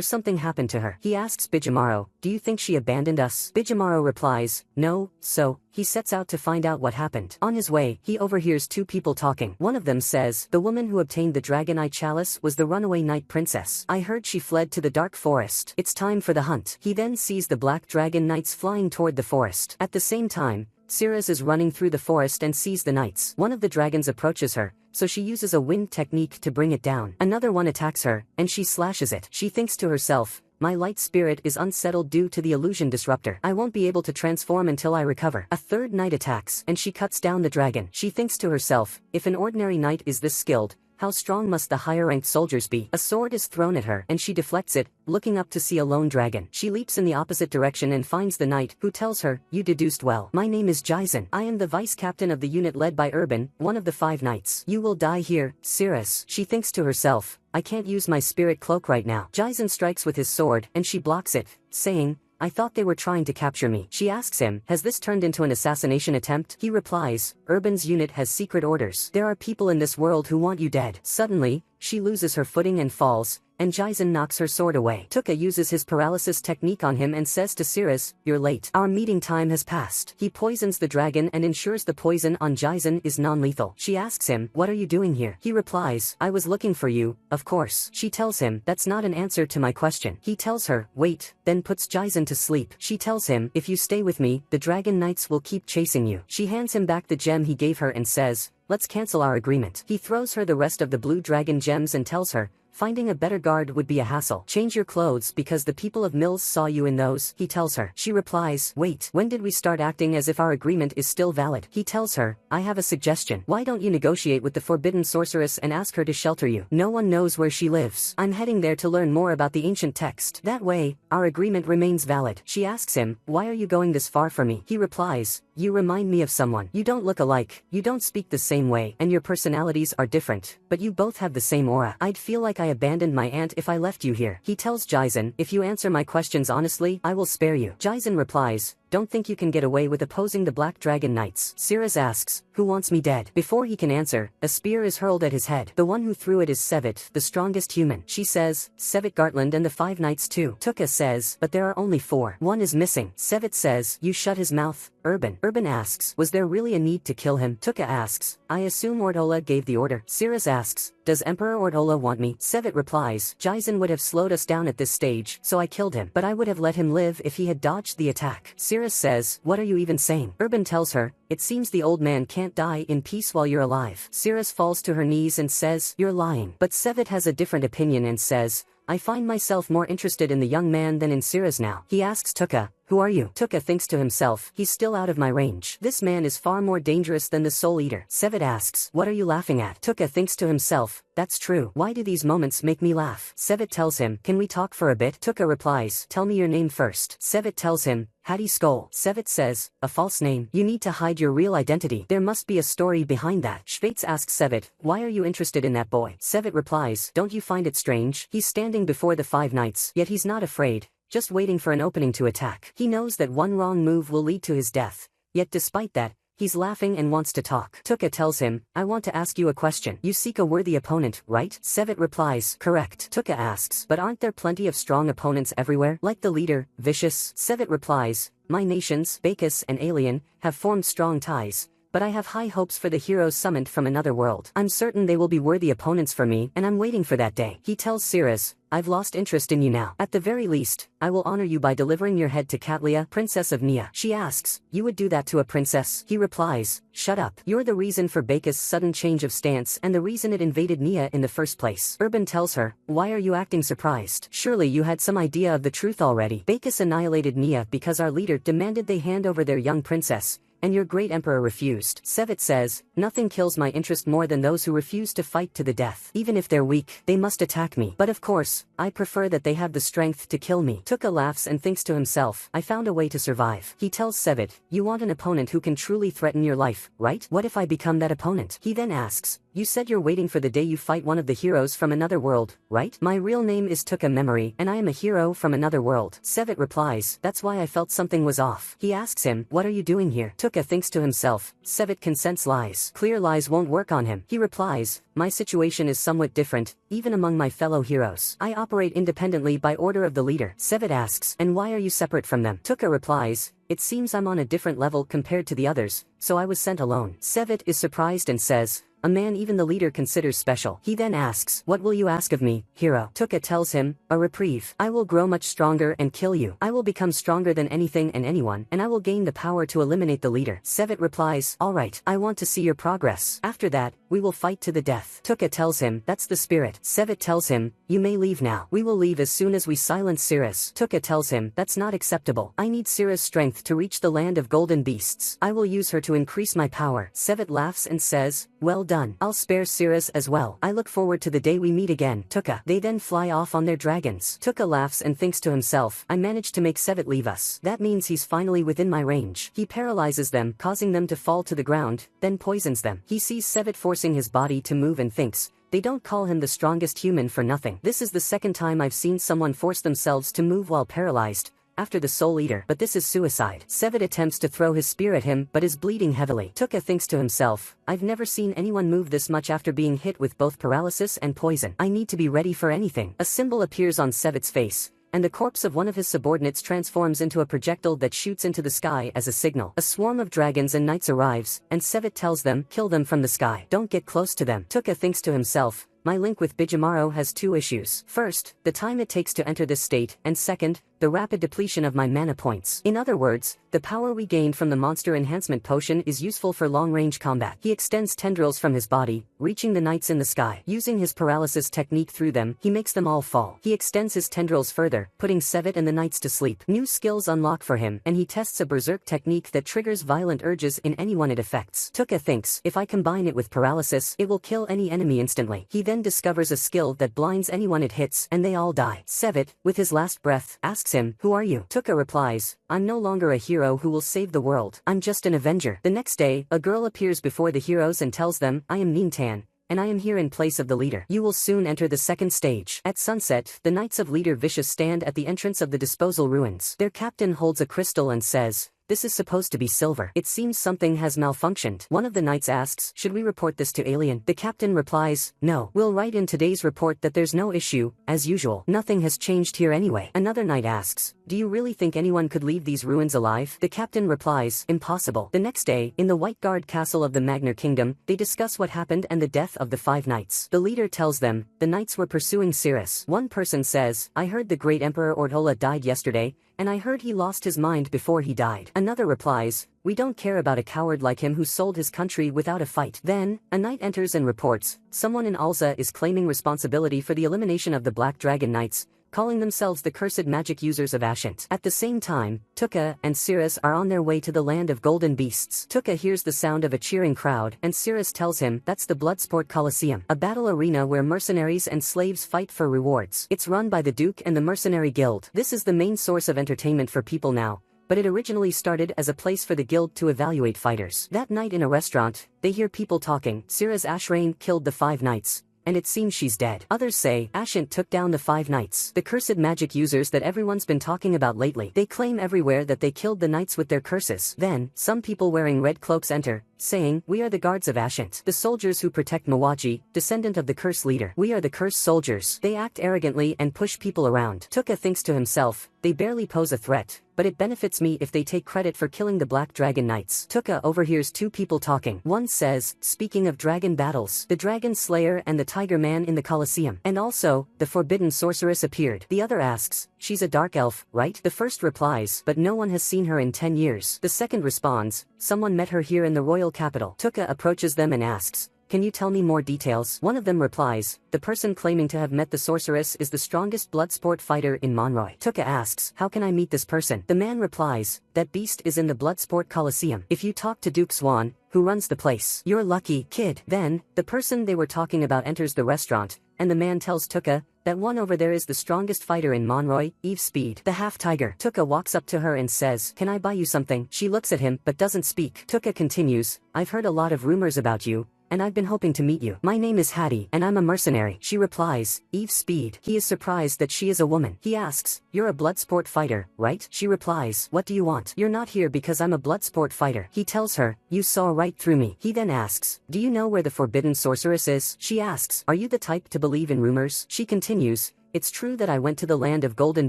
something happened to her. He asks Bijimaro, do you think she abandoned us? Bijimaro replies, no, so he sets out to find out what happened. On his way, he overhears two people talking. One of them says, the woman who obtained the Dragon Eye Chalice was the runaway Night Princess. I heard she fled to the dark forest. It's time for the hunt. He then sees the Black Dragon Knights flying toward the forest. At the same time, Cirrus is running through the forest and sees the knights. One of the dragons approaches her, so she uses a wind technique to bring it down. Another one attacks her, and she slashes it. She thinks to herself, my light spirit is unsettled due to the illusion disruptor. I won't be able to transform until I recover. A third knight attacks, and she cuts down the dragon. She thinks to herself, if an ordinary knight is this skilled, how strong must the higher-ranked soldiers be? A sword is thrown at her, and she deflects it, looking up to see a lone dragon. She leaps in the opposite direction and finds the knight, who tells her, you deduced well. My name is Jaisen. I am the vice-captain of the unit led by Urban, one of the 5 knights. You will die here, Cirrus. She thinks to herself, I can't use my spirit cloak right now. Jaisen strikes with his sword, and she blocks it, saying, I thought they were trying to capture me. She asks him, has this turned into an assassination attempt? He replies, Urban's unit has secret orders. There are people in this world who want you dead. Suddenly, she loses her footing and falls, and Jaisen knocks her sword away. Tuka uses his paralysis technique on him and says to Cirrus, you're late. Our meeting time has passed. He poisons the dragon and ensures the poison on Jaisen is non-lethal. She asks him, what are you doing here? He replies, I was looking for you, of course. She tells him, that's not an answer to my question. He tells her, wait, then puts Jaisen to sleep. She tells him, if you stay with me, the dragon knights will keep chasing you. She hands him back the gem he gave her and says, let's cancel our agreement. He throws her the rest of the blue dragon gems and tells her, finding a better guard would be a hassle. Change your clothes because the people of Mills saw you in those, he tells her. She replies, wait, when did we start acting as if our agreement is still valid? He tells her, I have a suggestion. Why don't you negotiate with the forbidden sorceress and ask her to shelter you? No one knows where she lives. I'm heading there to learn more about the ancient text. That way, our agreement remains valid. She asks him, why are you going this far from me? He replies, you remind me of someone. You don't look alike, you don't speak the same way, and your personalities are different, but you both have the same aura. I'd feel like I abandoned my aunt if I left you here. He tells Jaisen, if you answer my questions honestly, I will spare you. Jaisen replies, don't think you can get away with opposing the Black Dragon Knights. Cirrus asks, who wants me dead? Before he can answer, a spear is hurled at his head. The one who threw it is Sevit, the strongest human. She says, Sevit Gartland and the 5 knights too. Tuka says, but there are only 4. One is missing. Sevit says, you shut his mouth. Urban asks, was there really a need to kill him? Tuka asks, I assume Ortola gave the order. Cirrus asks, does Emperor Ortola want me? Sevit replies, Jaisen would have slowed us down at this stage, so I killed him, but I would have let him live if he had dodged the attack. Cirrus says, what are you even saying? Urban tells her, it seems the old man can't die in peace while you're alive. Cirrus falls to her knees and says, you're lying. But Sevit has a different opinion and says, I find myself more interested in the young man than in Cirrus now. He asks Tuka, who are you? Tuka thinks to himself, he's still out of my range. This man is far more dangerous than the Soul Eater. Sevit asks, what are you laughing at? Tuka thinks to himself, that's true. Why do these moments make me laugh? Sevit tells him, can we talk for a bit? Tuka replies, tell me your name first. Sevit tells him, Hattie Skull. Sevit says, a false name. You need to hide your real identity. There must be a story behind that. Schweitz asks Sevit, why are you interested in that boy? Sevit replies, don't you find it strange? He's standing before the 5 knights, yet he's not afraid, just waiting for an opening to attack. He knows that one wrong move will lead to his death, yet despite that, He's laughing and wants to talk. Tuka tells him, I want to ask you a question. You seek a worthy opponent, right? Sevet replies, correct. Tuka asks, but aren't there plenty of strong opponents everywhere? Like the leader, Vicious? Sevet replies, my nations, Bacchus and Alien, have formed strong ties, but I have high hopes for the heroes summoned from another world. I'm certain they will be worthy opponents for me, and I'm waiting for that day. He tells Cirrus, I've lost interest in you now. At the very least, I will honor you by delivering your head to Catlia, Princess of Nia. She asks, you would do that to a princess? He replies, shut up. You're the reason for Bacchus' sudden change of stance and the reason it invaded Nia in the first place. Urban tells her, why are you acting surprised? Surely you had some idea of the truth already. Bacchus annihilated Nia because our leader demanded they hand over their young princess, and your great emperor refused. Sevet says, nothing kills my interest more than those who refuse to fight to the death. Even if they're weak, they must attack me. But of course, I prefer that they have the strength to kill me. Tuka laughs and thinks to himself, I found a way to survive. He tells Sevet, you want an opponent who can truly threaten your life, right? What if I become that opponent? He then asks, you said you're waiting for the day you fight one of the heroes from another world, right? My real name is Tuka Memory, and I am a hero from another world. Sevet replies, that's why I felt something was off. He asks him, what are you doing here? Tuka thinks to himself, Sevet can sense lies. Clear lies won't work on him. He replies, my situation is somewhat different, even among my fellow heroes. I operate independently by order of the leader. Sevet asks, and why are you separate from them? Tuka replies, it seems I'm on a different level compared to the others, so I was sent alone. Sevet is surprised and says, a man even the leader considers special. He then asks, what will you ask of me, hero? Tuka tells him, a reprieve. I will grow much stronger and kill you. I will become stronger than anything and anyone, and I will gain the power to eliminate the leader. Sevet replies, alright, I want to see your progress. After that, we will fight to the death. Tuka tells him, that's the spirit. Sevet tells him, you may leave now. We will leave as soon as we silence Cirrus. Tuka tells him, that's not acceptable. I need Cirrus' strength to reach the land of golden beasts. I will use her to increase my power. Sevet laughs and says, well done. I'll spare Cirrus as well. I look forward to the day we meet again. Tuka. They then fly off on their dragons. Tuka laughs and thinks to himself, I managed to make Sevet leave us. That means he's finally within my range. He paralyzes them, causing them to fall to the ground, then poisons them. He sees Sevet forcing his body to move and thinks, they don't call him the strongest human for nothing. This is the second time I've seen someone force themselves to move while paralyzed, after the Soul Eater, but this is suicide. Sevet attempts to throw his spear at him but is bleeding heavily. Tuka thinks to himself, I've never seen anyone move this much after being hit with both paralysis and poison. I need to be ready for anything. A symbol appears on Sevet's face, and the corpse of one of his subordinates transforms into a projectile that shoots into the sky as a signal. A swarm of dragons and knights arrives, and Sevet tells them, kill them from the sky. Don't get close to them. Tuka thinks to himself, my link with Bijimaro has two issues. First, the time it takes to enter this state, and second, the rapid depletion of my mana points. In other words, the power we gained from the monster enhancement potion is useful for long-range combat. He extends tendrils from his body, reaching the knights in the sky. Using his paralysis technique through them, he makes them all fall. He extends his tendrils further, putting Sevet and the knights to sleep. New skills unlock for him, and he tests a berserk technique that triggers violent urges in anyone it affects. Tuka thinks, if I combine it with paralysis, it will kill any enemy instantly. He then discovers a skill that blinds anyone it hits, and they all die. Sevet, with his last breath, asks him, who are you? Tuka replies, I'm no longer a hero who will save the world. I'm just an avenger. The next day, a girl appears before the heroes and tells them, I am Nintan, and I am here in place of the leader. You will soon enter the second stage. At sunset, the knights of leader Vicious stand at the entrance of the disposal ruins. Their captain holds a crystal and says, this is supposed to be silver. It seems something has malfunctioned. One of the knights asks, should we report this to Alien? The captain replies, no. We'll write in today's report that there's no issue, as usual. Nothing has changed here anyway. Another knight asks, do you really think anyone could leave these ruins alive? The captain replies, impossible. The next day, in the White Guard castle of the Magnar Kingdom, they discuss what happened and the death of the 5 knights. The leader tells them, the knights were pursuing Cirrus. One person says, I heard the great emperor Ortola died yesterday, and I heard he lost his mind before he died. Another replies, we don't care about a coward like him who sold his country without a fight. Then, a knight enters and reports, someone in Alza is claiming responsibility for the elimination of the Black Dragon Knights, calling themselves the cursed magic users of Ashant. At the same time, Tuka and Cirrus are on their way to the land of golden beasts. Tuka hears the sound of a cheering crowd, and Cirrus tells him that's the Bloodsport Coliseum, a battle arena where mercenaries and slaves fight for rewards. It's run by the Duke and the Mercenary Guild. This is the main source of entertainment for people now, but it originally started as a place for the guild to evaluate fighters. That night in a restaurant, they hear people talking. Cirrus Ashrain killed the 5 knights, and it seems she's dead. Others say Ashant took down the 5 knights, the cursed magic users that everyone's been talking about lately. They claim everywhere that they killed the knights with their curses. Then, some people wearing red cloaks enter, saying, "We are the guards of Ashant, the soldiers who protect Mawaji, descendant of the curse leader. We are the cursed soldiers." They act arrogantly and push people around. Tuka thinks to himself, they barely pose a threat, but it benefits me if they take credit for killing the Black Dragon Knights. Tuka overhears 2 people talking. One says, "Speaking of dragon battles, the Dragon Slayer and the Tiger Man in the Colosseum. And also, the Forbidden Sorceress appeared." The other asks, "She's a dark elf, right?" The first replies, "But no one has seen her in 10 years. The second responds, "Someone met her here in the royal capital." Tuka approaches them and asks, "Can you tell me more details?" One of them replies, "The person claiming to have met the sorceress is the strongest bloodsport fighter in Monroy." Tuka asks, "How can I meet this person?" The man replies, "That beast is in the Bloodsport Coliseum. If you talk to Duke Swan, who runs the place, you're lucky, kid." Then, the person they were talking about enters the restaurant, and the man tells Tuka, "That one over there is the strongest fighter in Monroy, Eve Speed, the half-tiger." Tuka walks up to her and says, "Can I buy you something?" She looks at him but doesn't speak. Tuka continues, "I've heard a lot of rumors about you, and I've been hoping to meet you. My name is Hattie, and I'm a mercenary." She replies, "Eve Speed." He is surprised that she is a woman. He asks, "You're a bloodsport fighter, right?" She replies, "What do you want?" "You're not here because I'm a bloodsport fighter." He tells her, "You saw right through me." He then asks, "Do you know where the Forbidden Sorceress is?" She asks, "Are you the type to believe in rumors?" She continues, "It's true that I went to the land of golden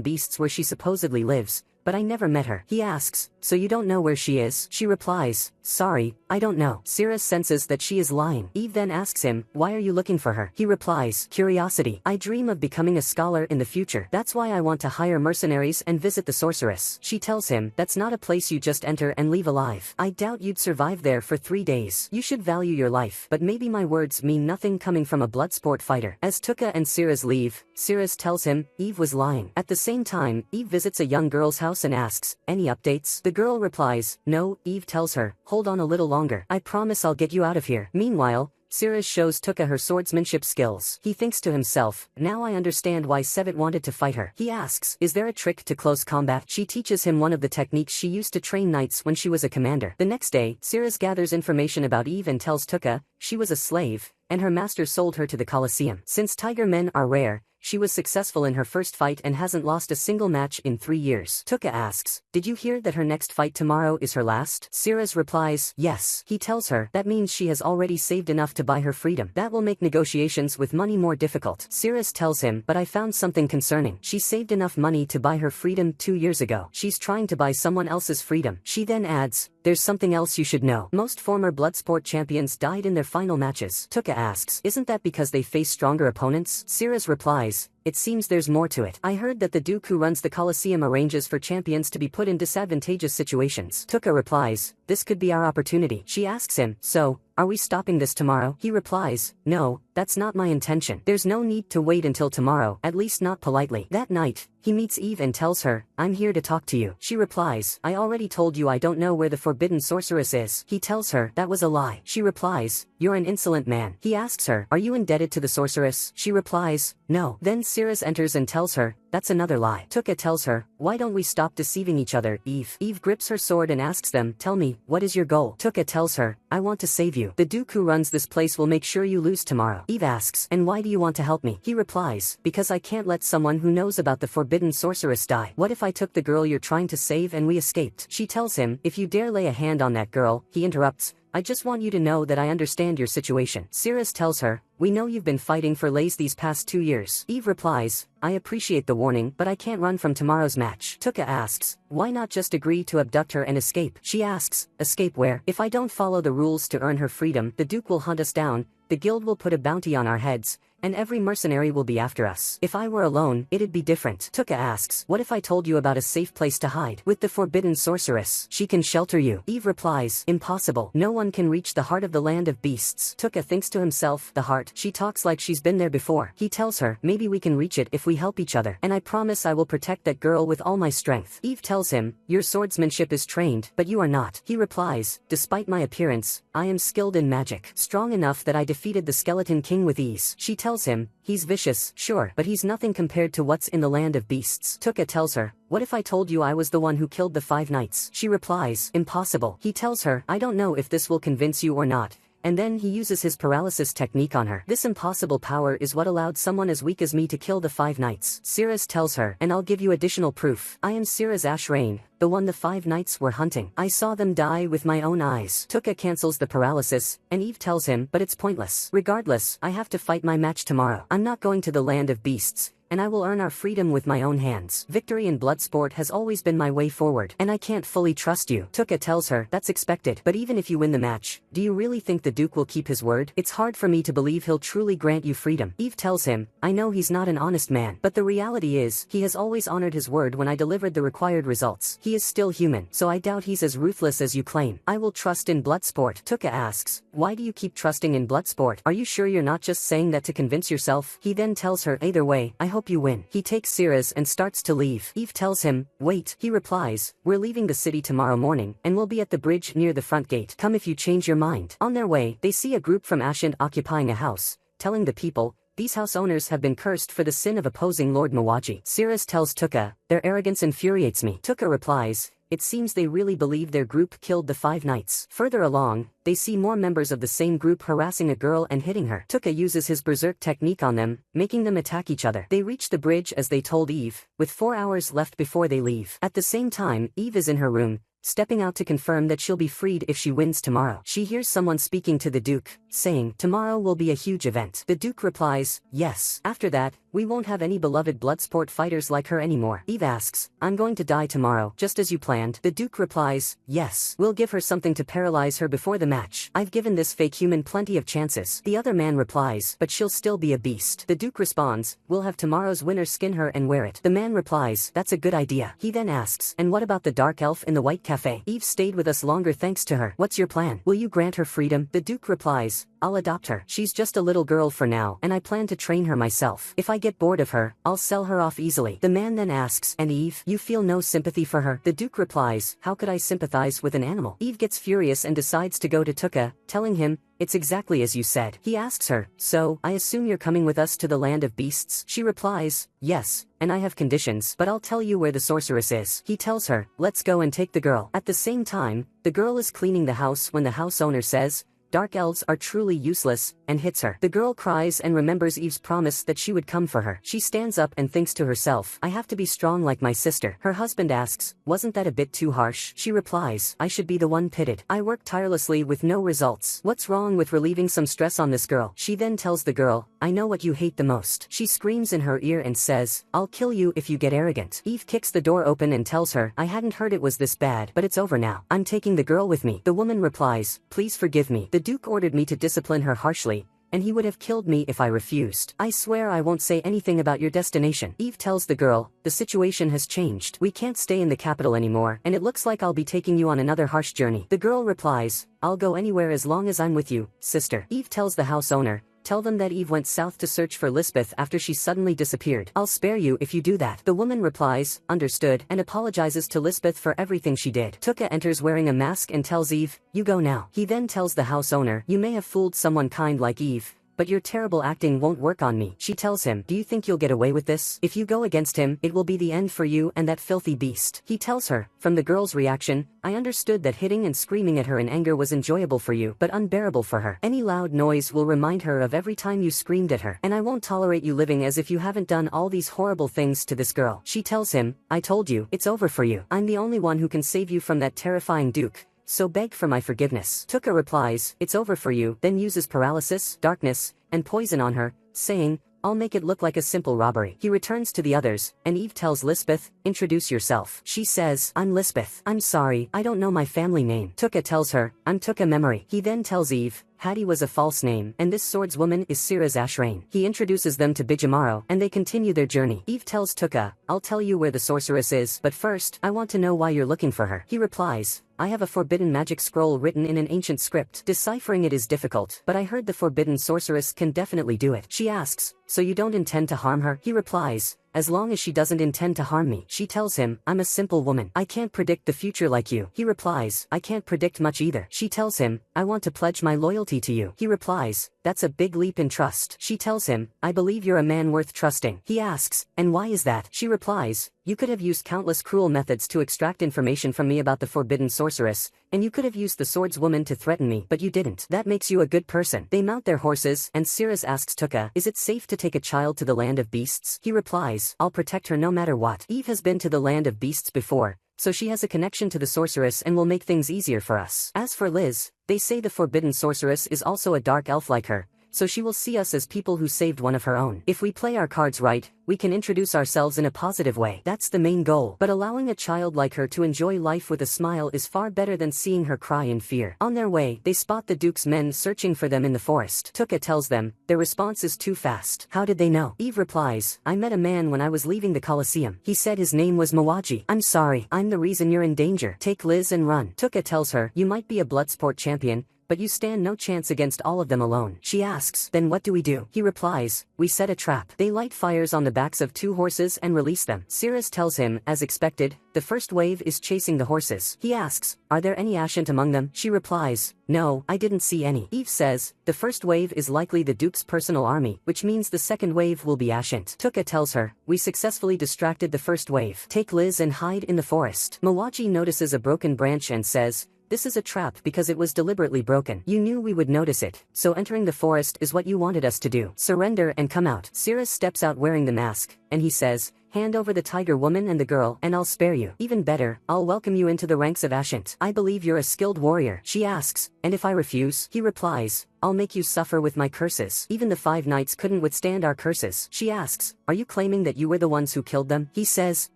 beasts where she supposedly lives, but I never met her." He asks, "So you don't know where she is?" She replies, "Sorry, I don't know." Sirius senses that she is lying. Eve then asks him, "Why are you looking for her?" He replies, "Curiosity. I dream of becoming a scholar in the future. That's why I want to hire mercenaries and visit the sorceress." She tells him, "That's not a place you just enter and leave alive. I doubt you'd survive there for 3 days. You should value your life." But maybe my words mean nothing coming from a bloodsport fighter. As Tuka and Sirius leave, Sirius tells him, Eve was lying. At the same time, Eve visits a young girl's house and asks, "Any updates?" The girl replies, "No." Eve tells her, "Hold on a little longer. I promise I'll get you out of here." Meanwhile, Sirius shows Tuka her swordsmanship skills. He thinks to himself, "Now I understand why Sevet wanted to fight her." He asks, "Is there a trick to close combat?" She teaches him one of the techniques she used to train knights when she was a commander. The next day, Sirius gathers information about Eve and tells Tuka, she was a slave, and her master sold her to the Colosseum. Since tiger men are rare, she was successful in her first fight and hasn't lost a single match in 3 years. Tuka asks, "Did you hear that her next fight tomorrow is her last?" Sirius replies, "Yes." He tells her, "That means she has already saved enough to buy her freedom. That will make negotiations with money more difficult." Sirius tells him, "But I found something concerning. She saved enough money to buy her freedom 2 years ago. She's trying to buy someone else's freedom." She then adds, "There's something else you should know. Most former Bloodsport champions died in their final matches." Tuka asks, "Isn't that because they face stronger opponents?" Sirius replies, "It seems there's more to it. I heard that the Duke who runs the Colosseum arranges for champions to be put in disadvantageous situations." Tuka replies, "This could be our opportunity." She asks him, "So, are we stopping this tomorrow?" He replies, "No, that's not my intention. There's no need to wait until tomorrow, at least not politely." That night, he meets Eve and tells her, "I'm here to talk to you." She replies, "I already told you I don't know where the Forbidden Sorceress is." He tells her, "That was a lie." She replies, "You're an insolent man." He asks her, "Are you indebted to the sorceress?" She replies, "No." Then Sirius enters and tells her, "That's another lie." Tuka tells her, "Why don't we stop deceiving each other, Eve?" Eve grips her sword and asks them, "Tell me, what is your goal?" Tuka tells her, "I want to save you. The Duke who runs this place will make sure you lose tomorrow." Eve asks, "And why do you want to help me?" He replies, "Because I can't let someone who knows about the Forbidden Sorceress die. What if I took the girl you're trying to save and we escaped?" She tells him, "If you dare lay a hand on that girl." He interrupts, "I just want you to know that I understand your situation." Sirius tells her, "We know you've been fighting for Lays these past 2 years." Eve replies, "I appreciate the warning, but I can't run from tomorrow's match." Tuka asks, "Why not just agree to abduct her and escape?" She asks, "Escape where? If I don't follow the rules to earn her freedom, the Duke will hunt us down, the guild will put a bounty on our heads, and every mercenary will be after us. If I were alone, it'd be different." Tuka asks, "What if I told you about a safe place to hide? With the Forbidden Sorceress, she can shelter you." Eve replies, "Impossible. No one can reach the heart of the land of beasts." Tuka thinks to himself, "The heart." She talks like she's been there before. He tells her, "Maybe we can reach it if we help each other. And I promise I will protect that girl with all my strength." Eve tells him, "Your swordsmanship is trained, but you are not." He replies, "Despite my appearance, I am skilled in magic. Strong enough that I defeated the Skeleton King with ease." She tells him, "He's vicious, sure, but he's nothing compared to what's in the land of beasts." Tuka tells her, "What if I told you I was the one who killed the 5 knights?" She replies, "Impossible." He tells her, "I don't know if this will convince you or not. and then he uses his paralysis technique on her. This impossible power is what allowed someone as weak as me to kill the 5 knights. Sirius tells her, and I'll give you additional proof. I am Sirius Ashrain, the one the 5 knights were hunting. I saw them die with my own eyes. Tuka cancels the paralysis, and Eve tells him, but it's pointless. Regardless, I have to fight my match tomorrow. I'm not going to the land of beasts, and I will earn our freedom with my own hands. Victory in Bloodsport has always been my way forward, and I can't fully trust you. Tuka tells her, that's expected, but even if you win the match, do you really think the Duke will keep his word? It's hard for me to believe he'll truly grant you freedom. Eve tells him, I know he's not an honest man, but the reality is, he has always honored his word when I delivered the required results. He is still human, so I doubt he's as ruthless as you claim. I will trust in Bloodsport. Tuka asks, why do you keep trusting in Bloodsport? Are you sure you're not just saying that to convince yourself? He then tells her, either way, I hope you win. He takes Sirius and starts to leave. Eve tells him, wait. He replies, we're leaving the city tomorrow morning, and we'll be at the bridge near the front gate. Come if you change your mind. On their way, they see a group from Ashant occupying a house, telling the people, these house owners have been cursed for the sin of opposing Lord Mawaji. Sirius tells Tuka, their arrogance infuriates me. Tuka replies, it seems they really believe their group killed the 5 knights. Further along, they see more members of the same group harassing a girl and hitting her. Tuka uses his berserk technique on them, making them attack each other. They reach the bridge as they told Eve, with 4 hours left before they leave. At the same time, Eve is in her room, stepping out to confirm that she'll be freed if she wins tomorrow. She hears someone speaking to the Duke, saying, tomorrow will be a huge event. The Duke replies, yes. After that, we won't have any beloved Bloodsport fighters like her anymore. Eve asks, I'm going to die tomorrow, just as you planned. The Duke replies, yes. We'll give her something to paralyze her before the match. I've given this fake human plenty of chances. The other man replies, but she'll still be a beast. The Duke responds, we'll have tomorrow's winner skin her and wear it. The man replies, that's a good idea. He then asks, and what about the dark elf in the white cafe? Eve stayed with us longer thanks to her. What's your plan? Will you grant her freedom? The Duke replies, I'll adopt her. She's just a little girl for now, and I plan to train her myself. If I get bored of her, I'll sell her off easily. The man then asks, and Eve, you feel no sympathy for her? The Duke replies, how could I sympathize with an animal? Eve gets furious and decides to go to Tuka, telling him, it's exactly as you said. He asks her, so, I assume you're coming with us to the land of beasts? She replies, yes, and I have conditions, but I'll tell you where the sorceress is. He tells her, let's go and take the girl. At the same time, the girl is cleaning the house when the house owner says, dark elves are truly useless, and hits her. The girl cries and remembers Eve's promise that she would come for her. She stands up and thinks to herself, I have to be strong like my sister. Her husband asks, wasn't that a bit too harsh? She replies, I should be the one pitted. I work tirelessly with no results. What's wrong with relieving some stress on this girl? She then tells the girl, I know what you hate the most. She screams in her ear and says, I'll kill you if you get arrogant. Eve kicks the door open and tells her, I hadn't heard it was this bad, but it's over now. I'm taking the girl with me. The woman replies, please forgive me. The Duke ordered me to discipline her harshly, and he would have killed me if I refused. I swear I won't say anything about your destination. Eve tells the girl, the situation has changed. We can't stay in the capital anymore, and it looks like I'll be taking you on another harsh journey. The girl replies, I'll go anywhere as long as I'm with you, sister. Eve tells the house owner, tell them that Eve went south to search for Lisbeth after she suddenly disappeared. I'll spare you if you do that. The woman replies, understood, and apologizes to Lisbeth for everything she did. Tuka enters wearing a mask and tells Eve, you go now. He then tells the house owner, you may have fooled someone kind like Eve, but your terrible acting won't work on me. She tells him, do you think you'll get away with this? If you go against him, it will be the end for you and that filthy beast. He tells her, from the girl's reaction, I understood that hitting and screaming at her in anger was enjoyable for you, but unbearable for her. Any loud noise will remind her of every time you screamed at her, and I won't tolerate you living as if you haven't done all these horrible things to this girl. She tells him, I told you, it's over for you. I'm the only one who can save you from that terrifying Duke, so beg for my forgiveness. Tuka replies, it's over for you, then uses paralysis, darkness, and poison on her, saying, I'll make it look like a simple robbery. He returns to the others, and Eve tells Lisbeth, introduce yourself. She says, I'm Lisbeth. I'm sorry, I don't know my family name. Tuka tells her, I'm Tuka Memory. He then tells Eve, Hattie was a false name, and this swordswoman is Sirius Ashrain. He introduces them to Bijamaro, and they continue their journey. Eve tells Tuka, I'll tell you where the sorceress is, but first, I want to know why you're looking for her. He replies, I have a forbidden magic scroll written in an ancient script. Deciphering it is difficult, but I heard the forbidden sorceress can definitely do it. She asks, so you don't intend to harm her? He replies, as long as she doesn't intend to harm me. She tells him, I'm a simple woman. I can't predict the future like you. He replies, I can't predict much either. She tells him, I want to pledge my loyalty to you. He replies, that's a big leap in trust. She tells him, I believe you're a man worth trusting. He asks, and why is that? She replies, you could have used countless cruel methods to extract information from me about the forbidden sorceress, and you could have used the swordswoman to threaten me, but you didn't. That makes you a good person. They mount their horses, and Cirrus asks Tuka, is it safe to take a child to the land of beasts? He replies, I'll protect her no matter what. Eve has been to the land of beasts before, so she has a connection to the sorceress and will make things easier for us. As for Liz, they say the forbidden sorceress is also a dark elf like her, so she will see us as people who saved one of her own. If we play our cards right, we can introduce ourselves in a positive way. That's the main goal. But allowing a child like her to enjoy life with a smile is far better than seeing her cry in fear. On their way, they spot the Duke's men searching for them in the forest. Tuka tells them, their response is too fast. How did they know? Eve replies, I met a man when I was leaving the Colosseum. He said his name was Mawaji. I'm sorry, I'm the reason you're in danger. Take Liz and run. Tuka tells her, you might be a Bloodsport champion, but you stand no chance against all of them alone. She asks, then what do we do? He replies, we set a trap. They light fires on the backs of 2 horses and release them. Cirrus tells him, as expected, the first wave is chasing the horses. He asks, are there any Ashant among them? She replies, no, I didn't see any. Eve says, the first wave is likely the Duke's personal army, which means the second wave will be Ashant. Tuka tells her, we successfully distracted the first wave. Take Liz and hide in the forest. Mawaji notices a broken branch and says, this is a trap because it was deliberately broken. You knew we would notice it, so entering the forest is what you wanted us to do. Surrender and come out. Cirrus steps out wearing the mask, and he says, hand over the tiger woman and the girl, and I'll spare you. Even better, I'll welcome you into the ranks of Ashant. I believe you're a skilled warrior. She asks, and if I refuse? He replies, I'll make you suffer with my curses. Even the 5 knights couldn't withstand our curses. She asks, are you claiming that you were the ones who killed them? He says,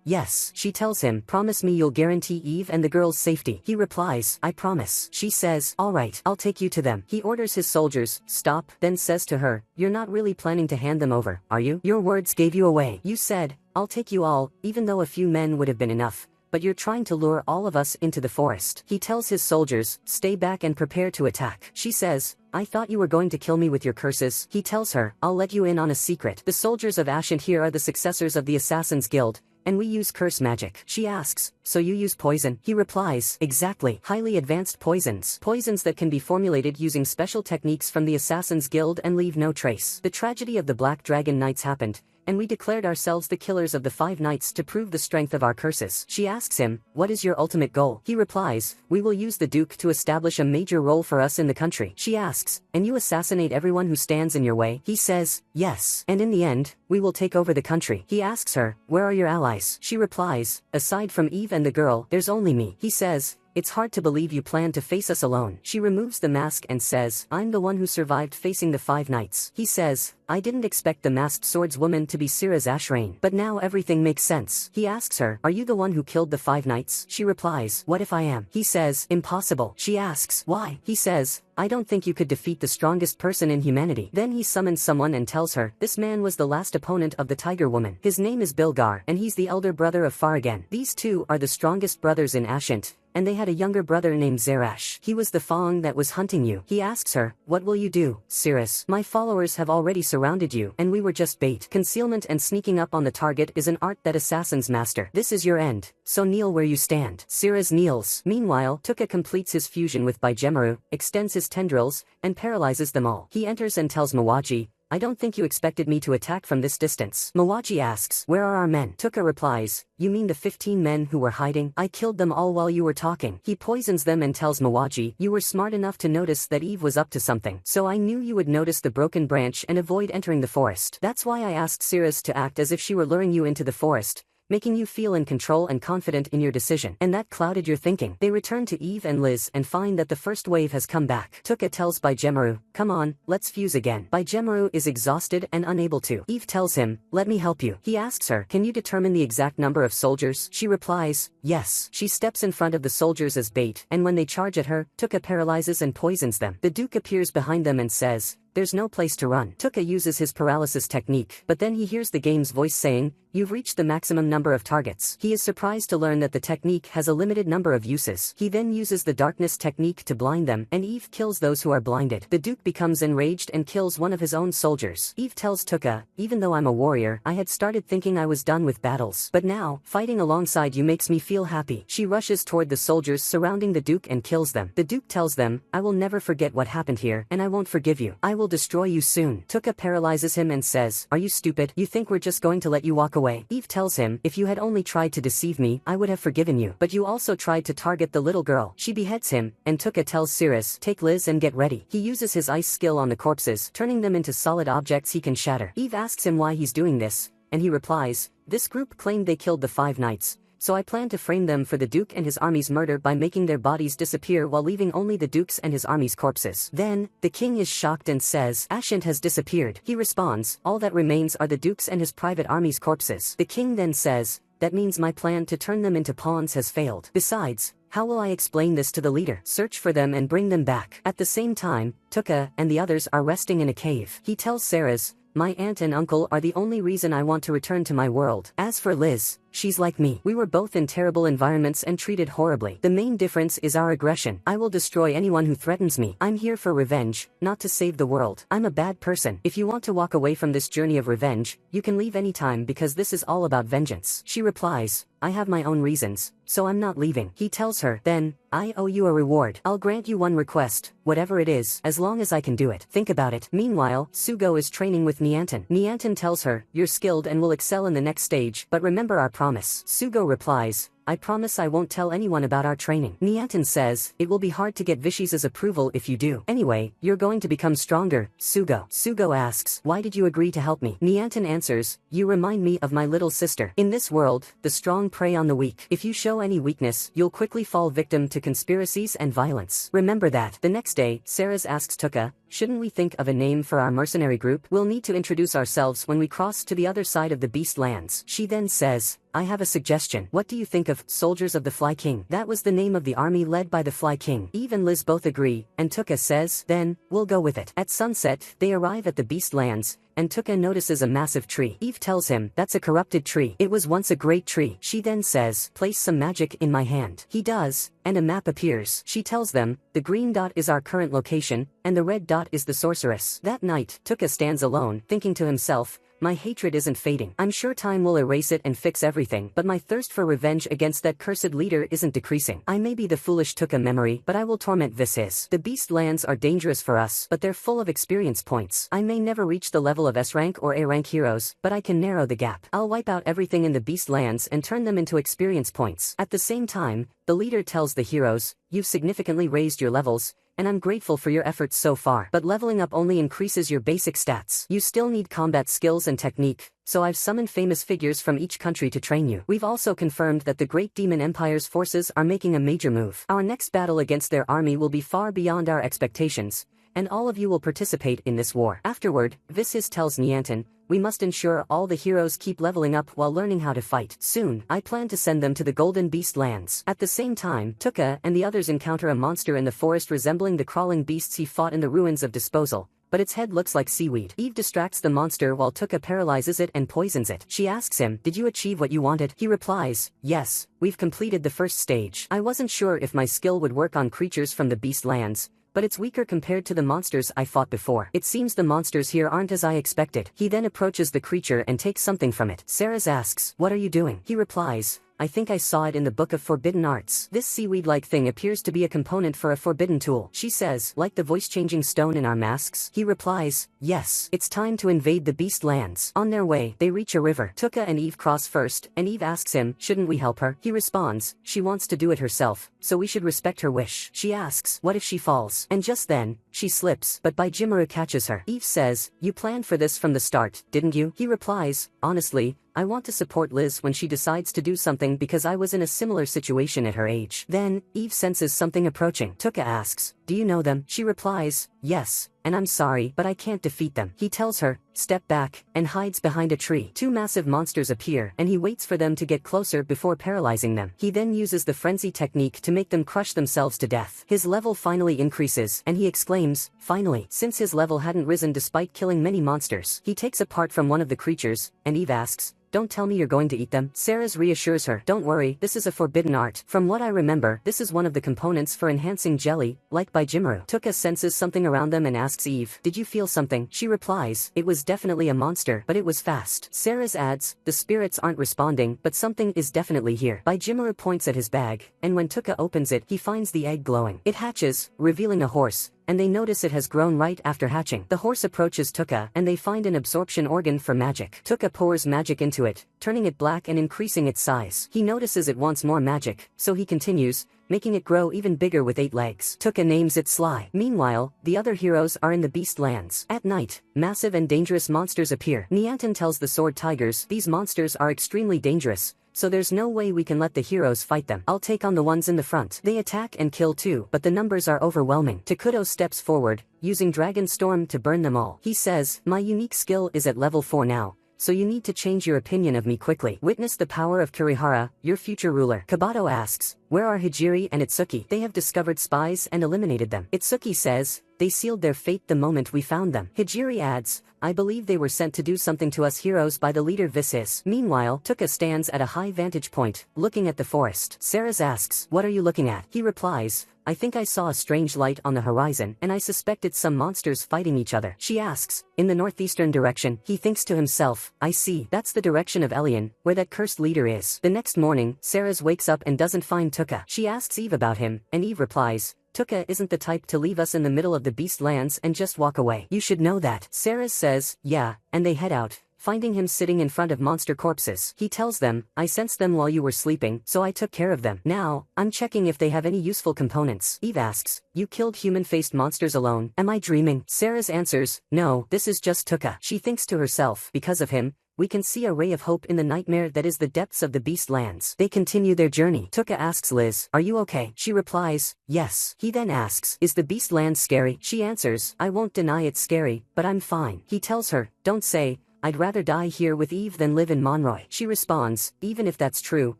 yes. She tells him, promise me you'll guarantee Eve and the girl's safety. He replies, I promise. She says, all right, I'll take you to them. He orders his soldiers, stop, then says to her, you're not really planning to hand them over, are you? Your words gave you away. You said, I'll take you all, even though a few men would have been enough. But you're trying to lure all of us into the forest. He tells his soldiers, stay back and prepare to attack. She says, I thought you were going to kill me with your curses. He tells her, I'll let you in on a secret. The soldiers of Ashant here are the successors of the Assassin's Guild, and we use curse magic. She asks, so you use poison? He replies, exactly. Highly advanced poisons. Poisons that can be formulated using special techniques from the Assassin's Guild and leave no trace. The tragedy of the Black Dragon Knights happened, and we declared ourselves the killers of the 5 knights to prove the strength of our curses. She asks him, what is your ultimate goal? He replies, we will use the Duke to establish a major role for us in the country. She asks, and you assassinate everyone who stands in your way? He says, yes. And in the end, we will take over the country. He asks her, where are your allies? She replies, aside from Eve and the girl, there's only me. He says, it's hard to believe you plan to face us alone. She removes the mask and says, I'm the one who survived facing the 5 knights. He says, I didn't expect the masked swordswoman to be Cirrus Ashrain, but now everything makes sense. He asks her, are you the one who killed the 5 knights? She replies, what if I am? He says, impossible. She asks, why? He says, I don't think you could defeat the strongest person in humanity. Then he summons someone and tells her, this man was the last opponent of the Tiger Woman. His name is Bilgar, and he's the elder brother of Faragan. These 2 are the strongest brothers in Ashant, and they had a younger brother named Zerash. He was the Faung that was hunting you. He asks her, what will you do, Cirrus? My followers have already surrounded you, and we were just bait. Concealment and sneaking up on the target is an art that assassins master. This is your end, so kneel where you stand. Cirrus kneels. Meanwhile, Tuka completes his fusion with Baijemaru, extends his tendrils, and paralyzes them all. He enters and tells Mawaji, I don't think you expected me to attack from this distance. Mawaji asks, where are our men? Tuka replies, you mean the 15 men who were hiding? I killed them all while you were talking. He poisons them and tells Mawaji, you were smart enough to notice that Eve was up to something. So I knew you would notice the broken branch and avoid entering the forest. That's why I asked Cirrus to act as if she were luring you into the forest, making you feel in control and confident in your decision. And that clouded your thinking. They return to Eve and Liz and find that the first wave has come back. Tuka tells Baijemaru, come on, let's fuse again. Baijemaru is exhausted and unable to. Eve tells him, let me help you. He asks her, can you determine the exact number of soldiers? She replies, yes. She steps in front of the soldiers as bait, and when they charge at her, Tuka paralyzes and poisons them. The Duke appears behind them and says, there's no place to run. Tuka uses his paralysis technique, but then he hears the game's voice saying, you've reached the maximum number of targets. He is surprised to learn that the technique has a limited number of uses. He then uses the darkness technique to blind them, and Eve kills those who are blinded. The Duke becomes enraged and kills one of his own soldiers. Eve tells Tuka, even though I'm a warrior, I had started thinking I was done with battles. But now, fighting alongside you makes me feel happy. She rushes toward the soldiers surrounding the Duke and kills them. The Duke tells them, I will never forget what happened here, and I won't forgive you. I will will destroy you soon. Tuka paralyzes him and says, "Are you stupid? You think we're just going to let you walk away?" Eve tells him, "If you had only tried to deceive me, I would have forgiven you. But you also tried to target the little girl." She beheads him, and Tuka tells Cirrus, "Take Liz and get ready." He uses his ice skill on the corpses, turning them into solid objects he can shatter. Eve asks him why he's doing this, and he replies, "This group claimed they killed the 5 knights. So I plan to frame them for the Duke and his army's murder by making their bodies disappear while leaving only the Duke's and his army's corpses." Then, the king is shocked and says, "Ashynt has disappeared." He responds, "All that remains are the Duke's and his private army's corpses." The king then says, "That means my plan to turn them into pawns has failed. Besides, how will I explain this to the leader? Search for them and bring them back." At the same time, Tuka and the others are resting in a cave. He tells Ceres, "My aunt and uncle are the only reason I want to return to my world. As for Liz, she's like me. We were both in terrible environments and treated horribly. The main difference is our aggression. I will destroy anyone who threatens me. I'm here for revenge, not to save the world. I'm a bad person. If you want to walk away from this journey of revenge, you can leave anytime because this is all about vengeance." She replies, "I have my own reasons, so I'm not leaving." He tells her, "Then, I owe you a reward. I'll grant you one request, whatever it is, as long as I can do it. Think about it." Meanwhile, Sugo is training with Nianton. Nianton tells her, "You're skilled and will excel in the next stage, but remember our promise." Sugo replies, "I promise I won't tell anyone about our training." Nianton says, "It will be hard to get Vishis's approval if you do. Anyway, you're going to become stronger, Sugo." Sugo asks, "Why did you agree to help me?" Nianton answers, "You remind me of my little sister. In this world, the strong prey on the weak. If you show any weakness, you'll quickly fall victim to conspiracies and violence. Remember that." The next day, Ceres asks Tuka, "Shouldn't we think of a name for our mercenary group? We'll need to introduce ourselves when we cross to the other side of the Beast Lands." She then says, "I have a suggestion. What do you think of Soldiers of the Fly King?" That was the name of the army led by the Fly King. Eve and Liz both agree, and Tuka says, "Then, we'll go with it." At sunset, they arrive at the Beast Lands, and Tuka notices a massive tree. Eve tells him, "That's a corrupted tree. It was once a great tree." She then says, "Place some magic in my hand." He does, and a map appears. She tells them, "The green dot is our current location, and the red dot is the sorceress." That night, Tuka stands alone, thinking to himself, "My hatred isn't fading. I'm sure time will erase it and fix everything, but my thirst for revenge against that cursed leader isn't decreasing. I may be the foolish Tuka memory, but I will torment Vishes. The Beast Lands are dangerous for us, but they're full of experience points. I may never reach the level of S rank or A rank heroes, but I can narrow the gap. I'll wipe out everything in the Beast Lands and turn them into experience points." At the same time, the leader tells the heroes, "You've significantly raised your levels, and I'm grateful for your efforts so far. But leveling up only increases your basic stats. You still need combat skills and technique, so I've summoned famous figures from each country to train you. We've also confirmed that the Great Demon Empire's forces are making a major move. Our next battle against their army will be far beyond our expectations, and all of you will participate in this war." Afterward, Vishes tells Nianton, "We must ensure all the heroes keep leveling up while learning how to fight. Soon, I plan to send them to the Golden Beast Lands." At the same time, Tuka and the others encounter a monster in the forest resembling the crawling beasts he fought in the ruins of Disposal, but its head looks like seaweed. Eve distracts the monster while Tuka paralyzes it and poisons it. She asks him, "Did you achieve what you wanted?" He replies, "Yes, we've completed the first stage. I wasn't sure if my skill would work on creatures from the Beast Lands, but it's weaker compared to the monsters I fought before. It seems the monsters here aren't as I expected." He then approaches the creature and takes something from it. Ceres asks, "What are you doing?" He replies, "I think I saw it in the Book of Forbidden Arts. This seaweed-like thing appears to be a component for a forbidden tool." She says, "Like the voice-changing stone in our masks?" He replies, "Yes. It's time to invade the Beast Lands." On their way, they reach a river. Tuka and Eve cross first, and Eve asks him, "Shouldn't we help her?" He responds, "She wants to do it herself, so we should respect her wish." She asks, "What if she falls?" And just then, she slips, but Baijimaru catches her. Eve says, "You planned for this from the start, didn't you?" He replies, "Honestly, I want to support Liz when she decides to do something because I was in a similar situation at her age." Then, Eve senses something approaching. Tuka asks, "Do you know them?" She replies, "Yes, and I'm sorry, but I can't defeat them." He tells her, "Step back," and hides behind a tree. Two massive monsters appear, and he waits for them to get closer before paralyzing them. He then uses the frenzy technique to make them crush themselves to death. His level finally increases, and he exclaims, "Finally!" Since his level hadn't risen despite killing many monsters, he takes a part from one of the creatures, and Eve asks, "Don't tell me you're going to eat them." Ceres reassures her, "Don't worry, this is a forbidden art. From what I remember, this is one of the components for enhancing jelly, like Baijimaru." Tuka senses something around them and asks Eve, "Did you feel something?" She replies, "It was definitely a monster, but it was fast." Ceres adds, "The spirits aren't responding, but something is definitely here." Baijimaru points at his bag, and when Tuka opens it, he finds the egg glowing. It hatches, revealing a horse, and they notice it has grown right after hatching. The horse approaches Tuka, and they find an absorption organ for magic. Tuka pours magic into it, turning it black and increasing its size. He notices it wants more magic, so he continues, making it grow even bigger with 8 legs. Tuka names it Sly. Meanwhile, the other heroes are in the Beast Lands. At night, massive and dangerous monsters appear. Niantin tells the Sword Tigers these monsters are extremely dangerous, so there's no way we can let the heroes fight them. I'll take on the ones in the front. They attack and kill too, but the numbers are overwhelming. Takuto steps forward, using Dragon Storm to burn them all. He says, my unique skill is at level 4 now, so you need to change your opinion of me quickly. Witness the power of Kurihara, your future ruler. Kabato asks, where are Hijiri and Itsuki? They have discovered spies and eliminated them. Itsuki says, they sealed their fate the moment we found them. Hijiri adds, I believe they were sent to do something to us heroes by the leader Visis. Meanwhile, Tuka stands at a high vantage point, looking at the forest. Ceres asks, what are you looking at? He replies, I think I saw a strange light on the horizon, and I suspect it's some monsters fighting each other. She asks, in the northeastern direction. He thinks to himself, I see. That's the direction of Elian, where that cursed leader is. The next morning, Ceres wakes up and doesn't find Tuka. She asks Eve about him, and Eve replies, Tuka isn't the type to leave us in the middle of the Beast Lands and just walk away. You should know that. Ceres says, yeah, and they head out, finding him sitting in front of monster corpses. He tells them, I sensed them while you were sleeping, so I took care of them. Now, I'm checking if they have any useful components. Eve asks, you killed human-faced monsters alone. Am I dreaming? Ceres answers, no, this is just Tuka. She thinks to herself, because of him, we can see a ray of hope in the nightmare that is the depths of the Beast Lands. They continue their journey. Tuka asks Liz, are you okay? She replies, yes. He then asks, is the Beast Lands scary? She answers, I won't deny it's scary, but I'm fine. He tells her, don't say, I'd rather die here with Eve than live in Monroy. She responds, even if that's true,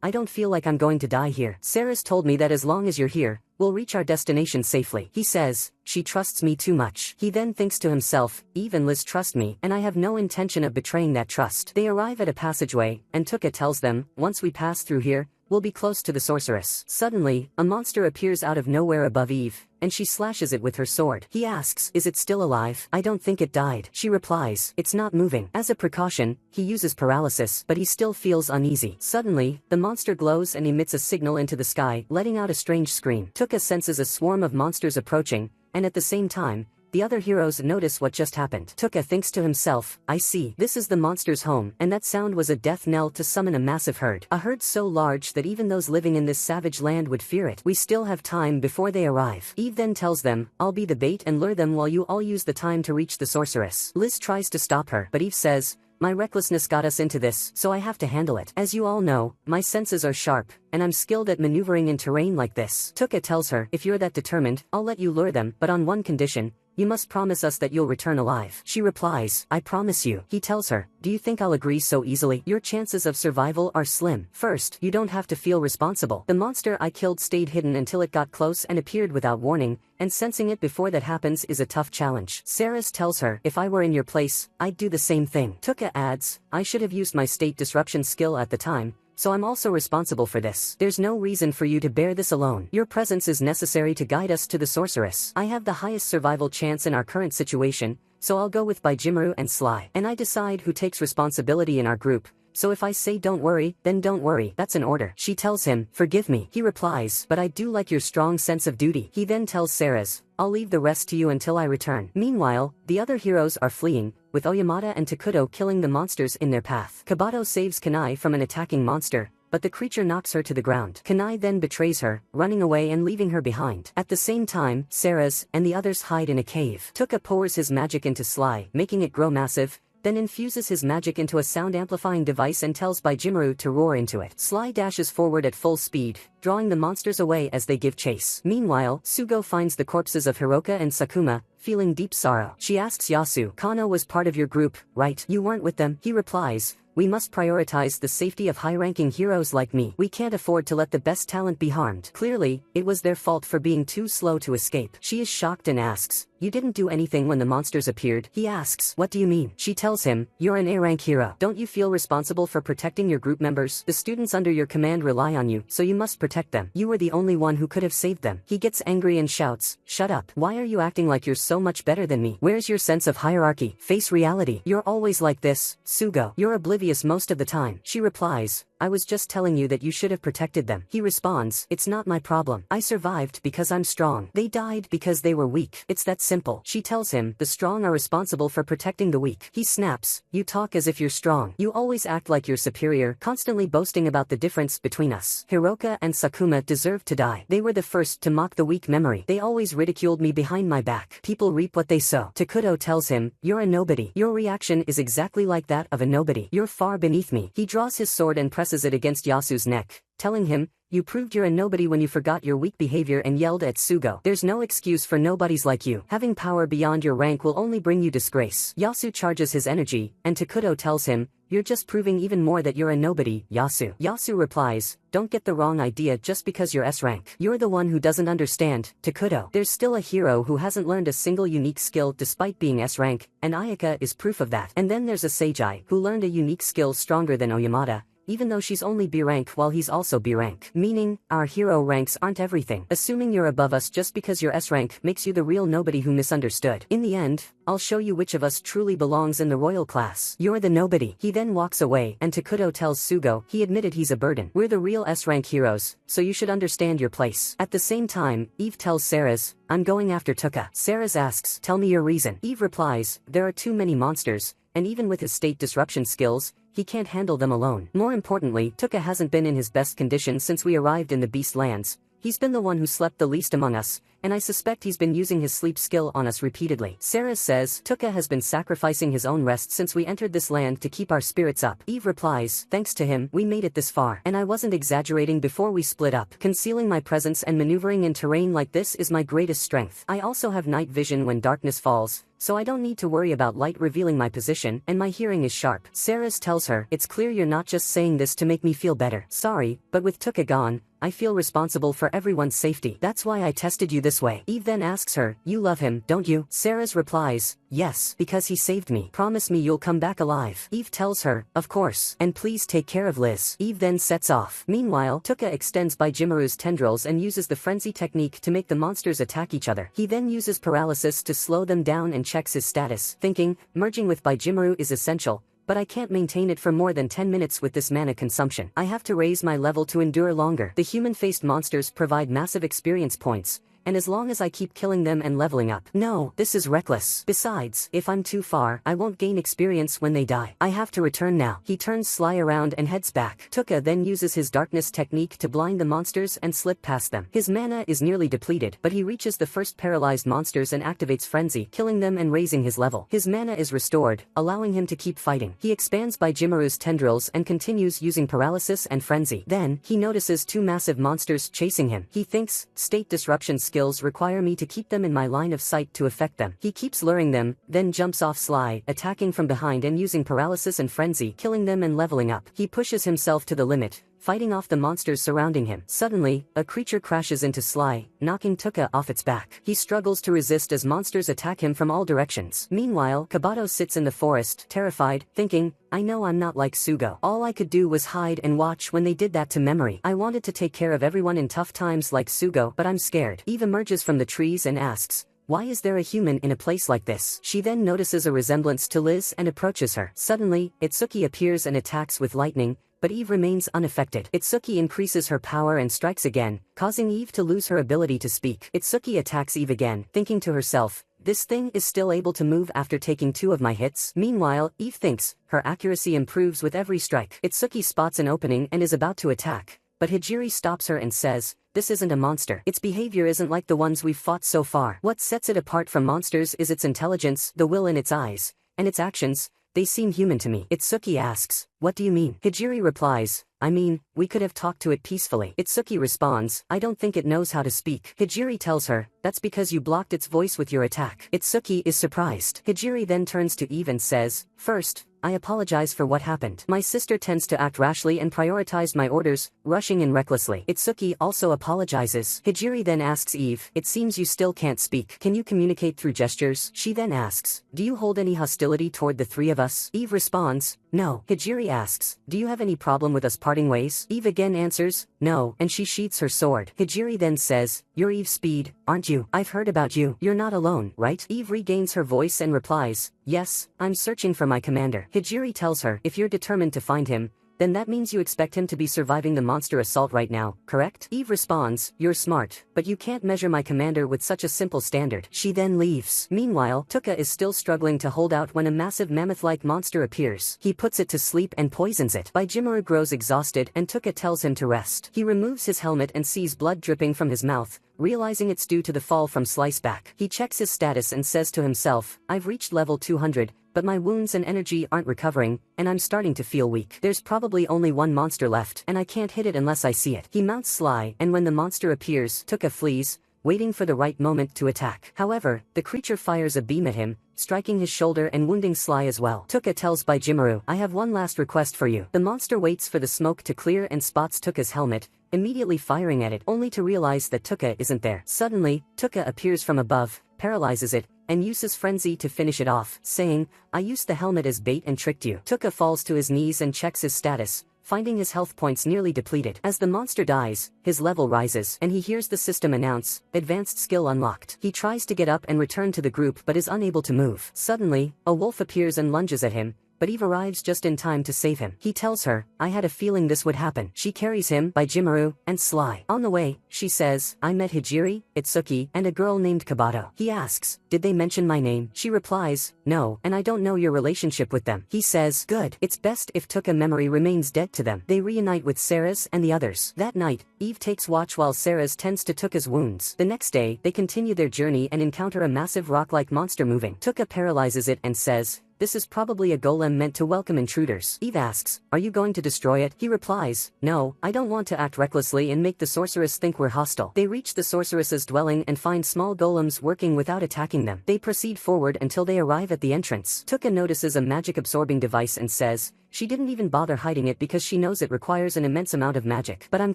I don't feel like I'm going to die here. Ceres told me that as long as you're here, we'll reach our destination safely. He says, she trusts me too much. He then thinks to himself, Eve and Liz trust me, and I have no intention of betraying that trust. They arrive at a passageway, and Tuka tells them, once we pass through here, we'll be close to the sorceress. Suddenly, a monster appears out of nowhere above Eve, and she slashes it with her sword. He asks, is it still alive? I don't think it died. She replies, it's not moving. As a precaution, he uses paralysis, but he still feels uneasy. Suddenly, the monster glows and emits a signal into the sky, letting out a strange scream. Tuka senses a swarm of monsters approaching, and at the same time, the other heroes notice what just happened. Tuka thinks to himself, I see. This is the monster's home, and that sound was a death knell to summon a massive herd. A herd so large that even those living in this savage land would fear it. We still have time before they arrive. Eve then tells them, I'll be the bait and lure them while you all use the time to reach the sorceress. Liz tries to stop her, but Eve says, my recklessness got us into this, so I have to handle it. As you all know, my senses are sharp, and I'm skilled at maneuvering in terrain like this. Tuka tells her, if you're that determined, I'll let you lure them, but on one condition. You must promise us that you'll return alive. She replies, I promise you. He tells her, do you think I'll agree so easily? Your chances of survival are slim. First, you don't have to feel responsible. The monster I killed stayed hidden until it got close and appeared without warning, and sensing it before that happens is a tough challenge. Ceres tells her, if I were in your place, I'd do the same thing. Tuka adds, I should have used my state disruption skill at the time, so I'm also responsible for this. There's no reason for you to bear this alone. Your presence is necessary to guide us to the sorceress. I have the highest survival chance in our current situation, so I'll go with Baijimaru and Sly. And I decide who takes responsibility in our group. So if I say don't worry, then don't worry. That's an order. She tells him, forgive me. He replies, but I do like your strong sense of duty. He then tells Ceres, I'll leave the rest to you until I return. Meanwhile, the other heroes are fleeing, with Oyamata and Takuto killing the monsters in their path. Kabato saves Kanai from an attacking monster, but the creature knocks her to the ground. Kanai then betrays her, running away and leaving her behind. At the same time, Ceres and the others hide in a cave. Tuka pours his magic into Sly, making it grow massive, then infuses his magic into a sound-amplifying device and tells Baijimaru to roar into it. Sly dashes forward at full speed, drawing the monsters away as they give chase. Meanwhile, Sugo finds the corpses of Hiroka and Sakuma, feeling deep sorrow. She asks Yasu, Kano was part of your group, right? You weren't with them? He replies, we must prioritize the safety of high-ranking heroes like me. We can't afford to let the best talent be harmed. Clearly, it was their fault for being too slow to escape. She is shocked and asks, you didn't do anything when the monsters appeared? He asks, what do you mean? She tells him, you're an A-rank hero. Don't you feel responsible for protecting your group members? The students under your command rely on you, so you must protect them. You were the only one who could have saved them. He gets angry and shouts, shut up. Why are you acting like you're so much better than me? Where's your sense of hierarchy? Face reality. You're always like this, Sugo. You're oblivious most of the time. She replies, I was just telling you that you should have protected them. He responds, it's not my problem. I survived because I'm strong. They died because they were weak. It's that simple. She tells him, the strong are responsible for protecting the weak. He snaps, you talk as if you're strong. You always act like you're superior, constantly boasting about the difference between us. Hiroka and Sakuma deserved to die. They were the first to mock the weak memory. They always ridiculed me behind my back. People reap what they sow. Takuto tells him, you're a nobody. Your reaction is exactly like that of a nobody. You're far beneath me. He draws his sword and presses it against Yasu's neck, telling him, you proved you're a nobody when you forgot your weak behavior and yelled at Sugo. There's no excuse for nobodies like you. Having power beyond your rank will only bring you disgrace. Yasu charges his energy, and Takuto tells him, you're just proving even more that you're a nobody, Yasu. Yasu replies, don't get the wrong idea just because you're S-rank. You're the one who doesn't understand, Takuto. There's still a hero who hasn't learned a single unique skill despite being S-rank, and Ayaka is proof of that. And then there's a Seijai who learned a unique skill stronger than Oyamada, even though she's only B rank while he's also B rank. Meaning, our hero ranks aren't everything. Assuming you're above us just because you're S rank makes you the real nobody who misunderstood. In the end, I'll show you which of us truly belongs in the royal class. You're the nobody. He then walks away, and Takuto tells Sugo he admitted he's a burden. We're the real S rank heroes, so you should understand your place. At the same time, Eve tells Ceres, I'm going after Tuka. Ceres asks, tell me your reason. Eve replies, there are too many monsters, and even with his state disruption skills, he can't handle them alone. More importantly, Tuka hasn't been in his best condition since we arrived in the Beast Lands. He's been the one who slept the least among us, and I suspect he's been using his sleep skill on us repeatedly. Ceres says, Tuka has been sacrificing his own rest since we entered this land to keep our spirits up. Eve replies, thanks to him, we made it this far. And I wasn't exaggerating before we split up. Concealing my presence and maneuvering in terrain like this is my greatest strength. I also have night vision when darkness falls, so I don't need to worry about light revealing my position, and my hearing is sharp. Ceres tells her, it's clear you're not just saying this to make me feel better. Sorry, but with Tuka gone, I feel responsible for everyone's safety. That's why I tested you this way. Eve then asks her, you love him, don't you? Ceres replies, yes, because he saved me. Promise me you'll come back alive. Eve tells her, of course, and please take care of Liz. Eve then sets off. Meanwhile, Tuka extends Baijimaru's tendrils and uses the frenzy technique to make the monsters attack each other. He then uses paralysis to slow them down and checks his status, thinking, merging with Baijimaru is essential, but I can't maintain it for more than 10 minutes with this mana consumption. I have to raise my level to endure longer. The human-faced monsters provide massive experience points, and as long as I keep killing them and leveling up. No, this is reckless. Besides, if I'm too far, I won't gain experience when they die. I have to return now. He turns Sly around and heads back. Tuka then uses his darkness technique to blind the monsters and slip past them. His mana is nearly depleted, but he reaches the first paralyzed monsters and activates Frenzy, killing them and raising his level. His mana is restored, allowing him to keep fighting. He expands Baijimaru's tendrils and continues using paralysis and Frenzy. Then, he notices two massive monsters chasing him. He thinks, state disruption skills require me to keep them in my line of sight to affect them. He keeps luring them, then jumps off Sly, attacking from behind and using paralysis and frenzy, killing them and leveling up. He pushes himself to the limit, fighting off the monsters surrounding him. Suddenly, a creature crashes into Sly, knocking Tuka off its back. He struggles to resist as monsters attack him from all directions. Meanwhile, Kabato sits in the forest, terrified, thinking, I know I'm not like Sugo. All I could do was hide and watch when they did that to Memory. I wanted to take care of everyone in tough times like Sugo, but I'm scared. Eve emerges from the trees and asks, why is there a human in a place like this? She then notices a resemblance to Liz and approaches her. Suddenly, Itsuki appears and attacks with lightning, but Eve remains unaffected. Itsuki increases her power and strikes again, causing Eve to lose her ability to speak. Itsuki attacks Eve again, thinking to herself, this thing is still able to move after taking 2 of my hits. Meanwhile, Eve thinks, her accuracy improves with every strike. Itsuki spots an opening and is about to attack, but Hijiri stops her and says, this isn't a monster. Its behavior isn't like the ones we've fought so far. What sets it apart from monsters is its intelligence, the will in its eyes, and its actions. They seem human to me. Itsuki asks, what do you mean? Hijiri replies, I mean, we could have talked to it peacefully. Itsuki responds, I don't think it knows how to speak. Hijiri tells her, that's because you blocked its voice with your attack. Itsuki is surprised. Hijiri then turns to Eve and says, first, I apologize for what happened. My sister tends to act rashly and prioritized my orders, rushing in recklessly. Itsuki also apologizes. Hijiri then asks Eve, it seems you still can't speak. Can you communicate through gestures? She then asks, do you hold any hostility toward the 3 of us? Eve responds, no. Hijiri asks, do you have any problem with us parting ways? Eve again answers, no, and she sheaths her sword. Hijiri then says, you're Eve Speed, aren't you? I've heard about you. You're not alone, right? Eve regains her voice and replies, yes, I'm searching for my commander. Hijiri tells her, if you're determined to find him, Then that means you expect him to be surviving the monster assault right now, correct? Eve responds, you're smart, but you can't measure my commander with such a simple standard. She then leaves. Meanwhile, Tuka is still struggling to hold out when a massive mammoth-like monster appears. He puts it to sleep and poisons it. Baijimaru grows exhausted and Tuka tells him to rest. He removes his helmet and sees blood dripping from his mouth, realizing it's due to the fall from Sliceback. He checks his status and says to himself, I've reached level 200, but my wounds and energy aren't recovering, and I'm starting to feel weak. There's probably only one monster left, and I can't hit it unless I see it. He mounts Sly, and when the monster appears, Tuka flees, waiting for the right moment to attack. However, the creature fires a beam at him, striking his shoulder and wounding Sly as well. Tuka tells Baijimaru, I have one last request for you. The monster waits for the smoke to clear and spots Tuka's helmet, immediately firing at it, only to realize that Tuka isn't there. Suddenly, Tuka appears from above, paralyzes it, and uses frenzy to finish it off, saying, I used the helmet as bait and tricked you. Tuka falls to his knees and checks his status, finding his health points nearly depleted. As the monster dies, his level rises, and he hears the system announce, advanced skill unlocked. He tries to get up and return to the group but is unable to move. Suddenly, a wolf appears and lunges at him, but Eve arrives just in time to save him. He tells her, I had a feeling this would happen. She carries him, Baijimaru, and Sly. On the way, she says, I met Hijiri, Itsuki, and a girl named Kabato. He asks, did they mention my name? She replies, no, and I don't know your relationship with them. He says, good, it's best if Tuka memory remains dead to them. They reunite with Ceres and the others. That night, Eve takes watch while Ceres tends to Tuka's wounds. The next day, they continue their journey and encounter a massive rock-like monster moving. Tuka paralyzes it and says, this is probably a golem meant to welcome intruders. Eve asks, are you going to destroy it? He replies, no, I don't want to act recklessly and make the sorceress think we're hostile. They reach the sorceress's dwelling and find small golems working without attacking them. They proceed forward until they arrive at the entrance. Tuka notices a magic-absorbing device and says, she didn't even bother hiding it because she knows it requires an immense amount of magic. But I'm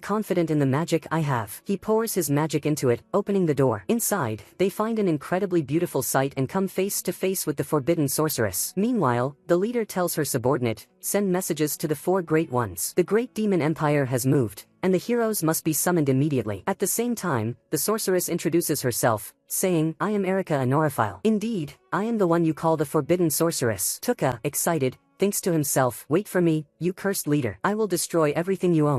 confident in the magic I have. He pours his magic into it, opening the door. Inside, they find an incredibly beautiful sight and come face to face with the forbidden sorceress. Meanwhile, the leader tells her subordinate, send messages to the 4 Great Ones. The Great Demon Empire has moved, and the heroes must be summoned immediately. At the same time, the sorceress introduces herself, saying, I am Erica Anorophile. Indeed, I am the one you call the forbidden sorceress. Tuka, excited, thinks to himself, wait for me, you cursed leader. I will destroy everything you own.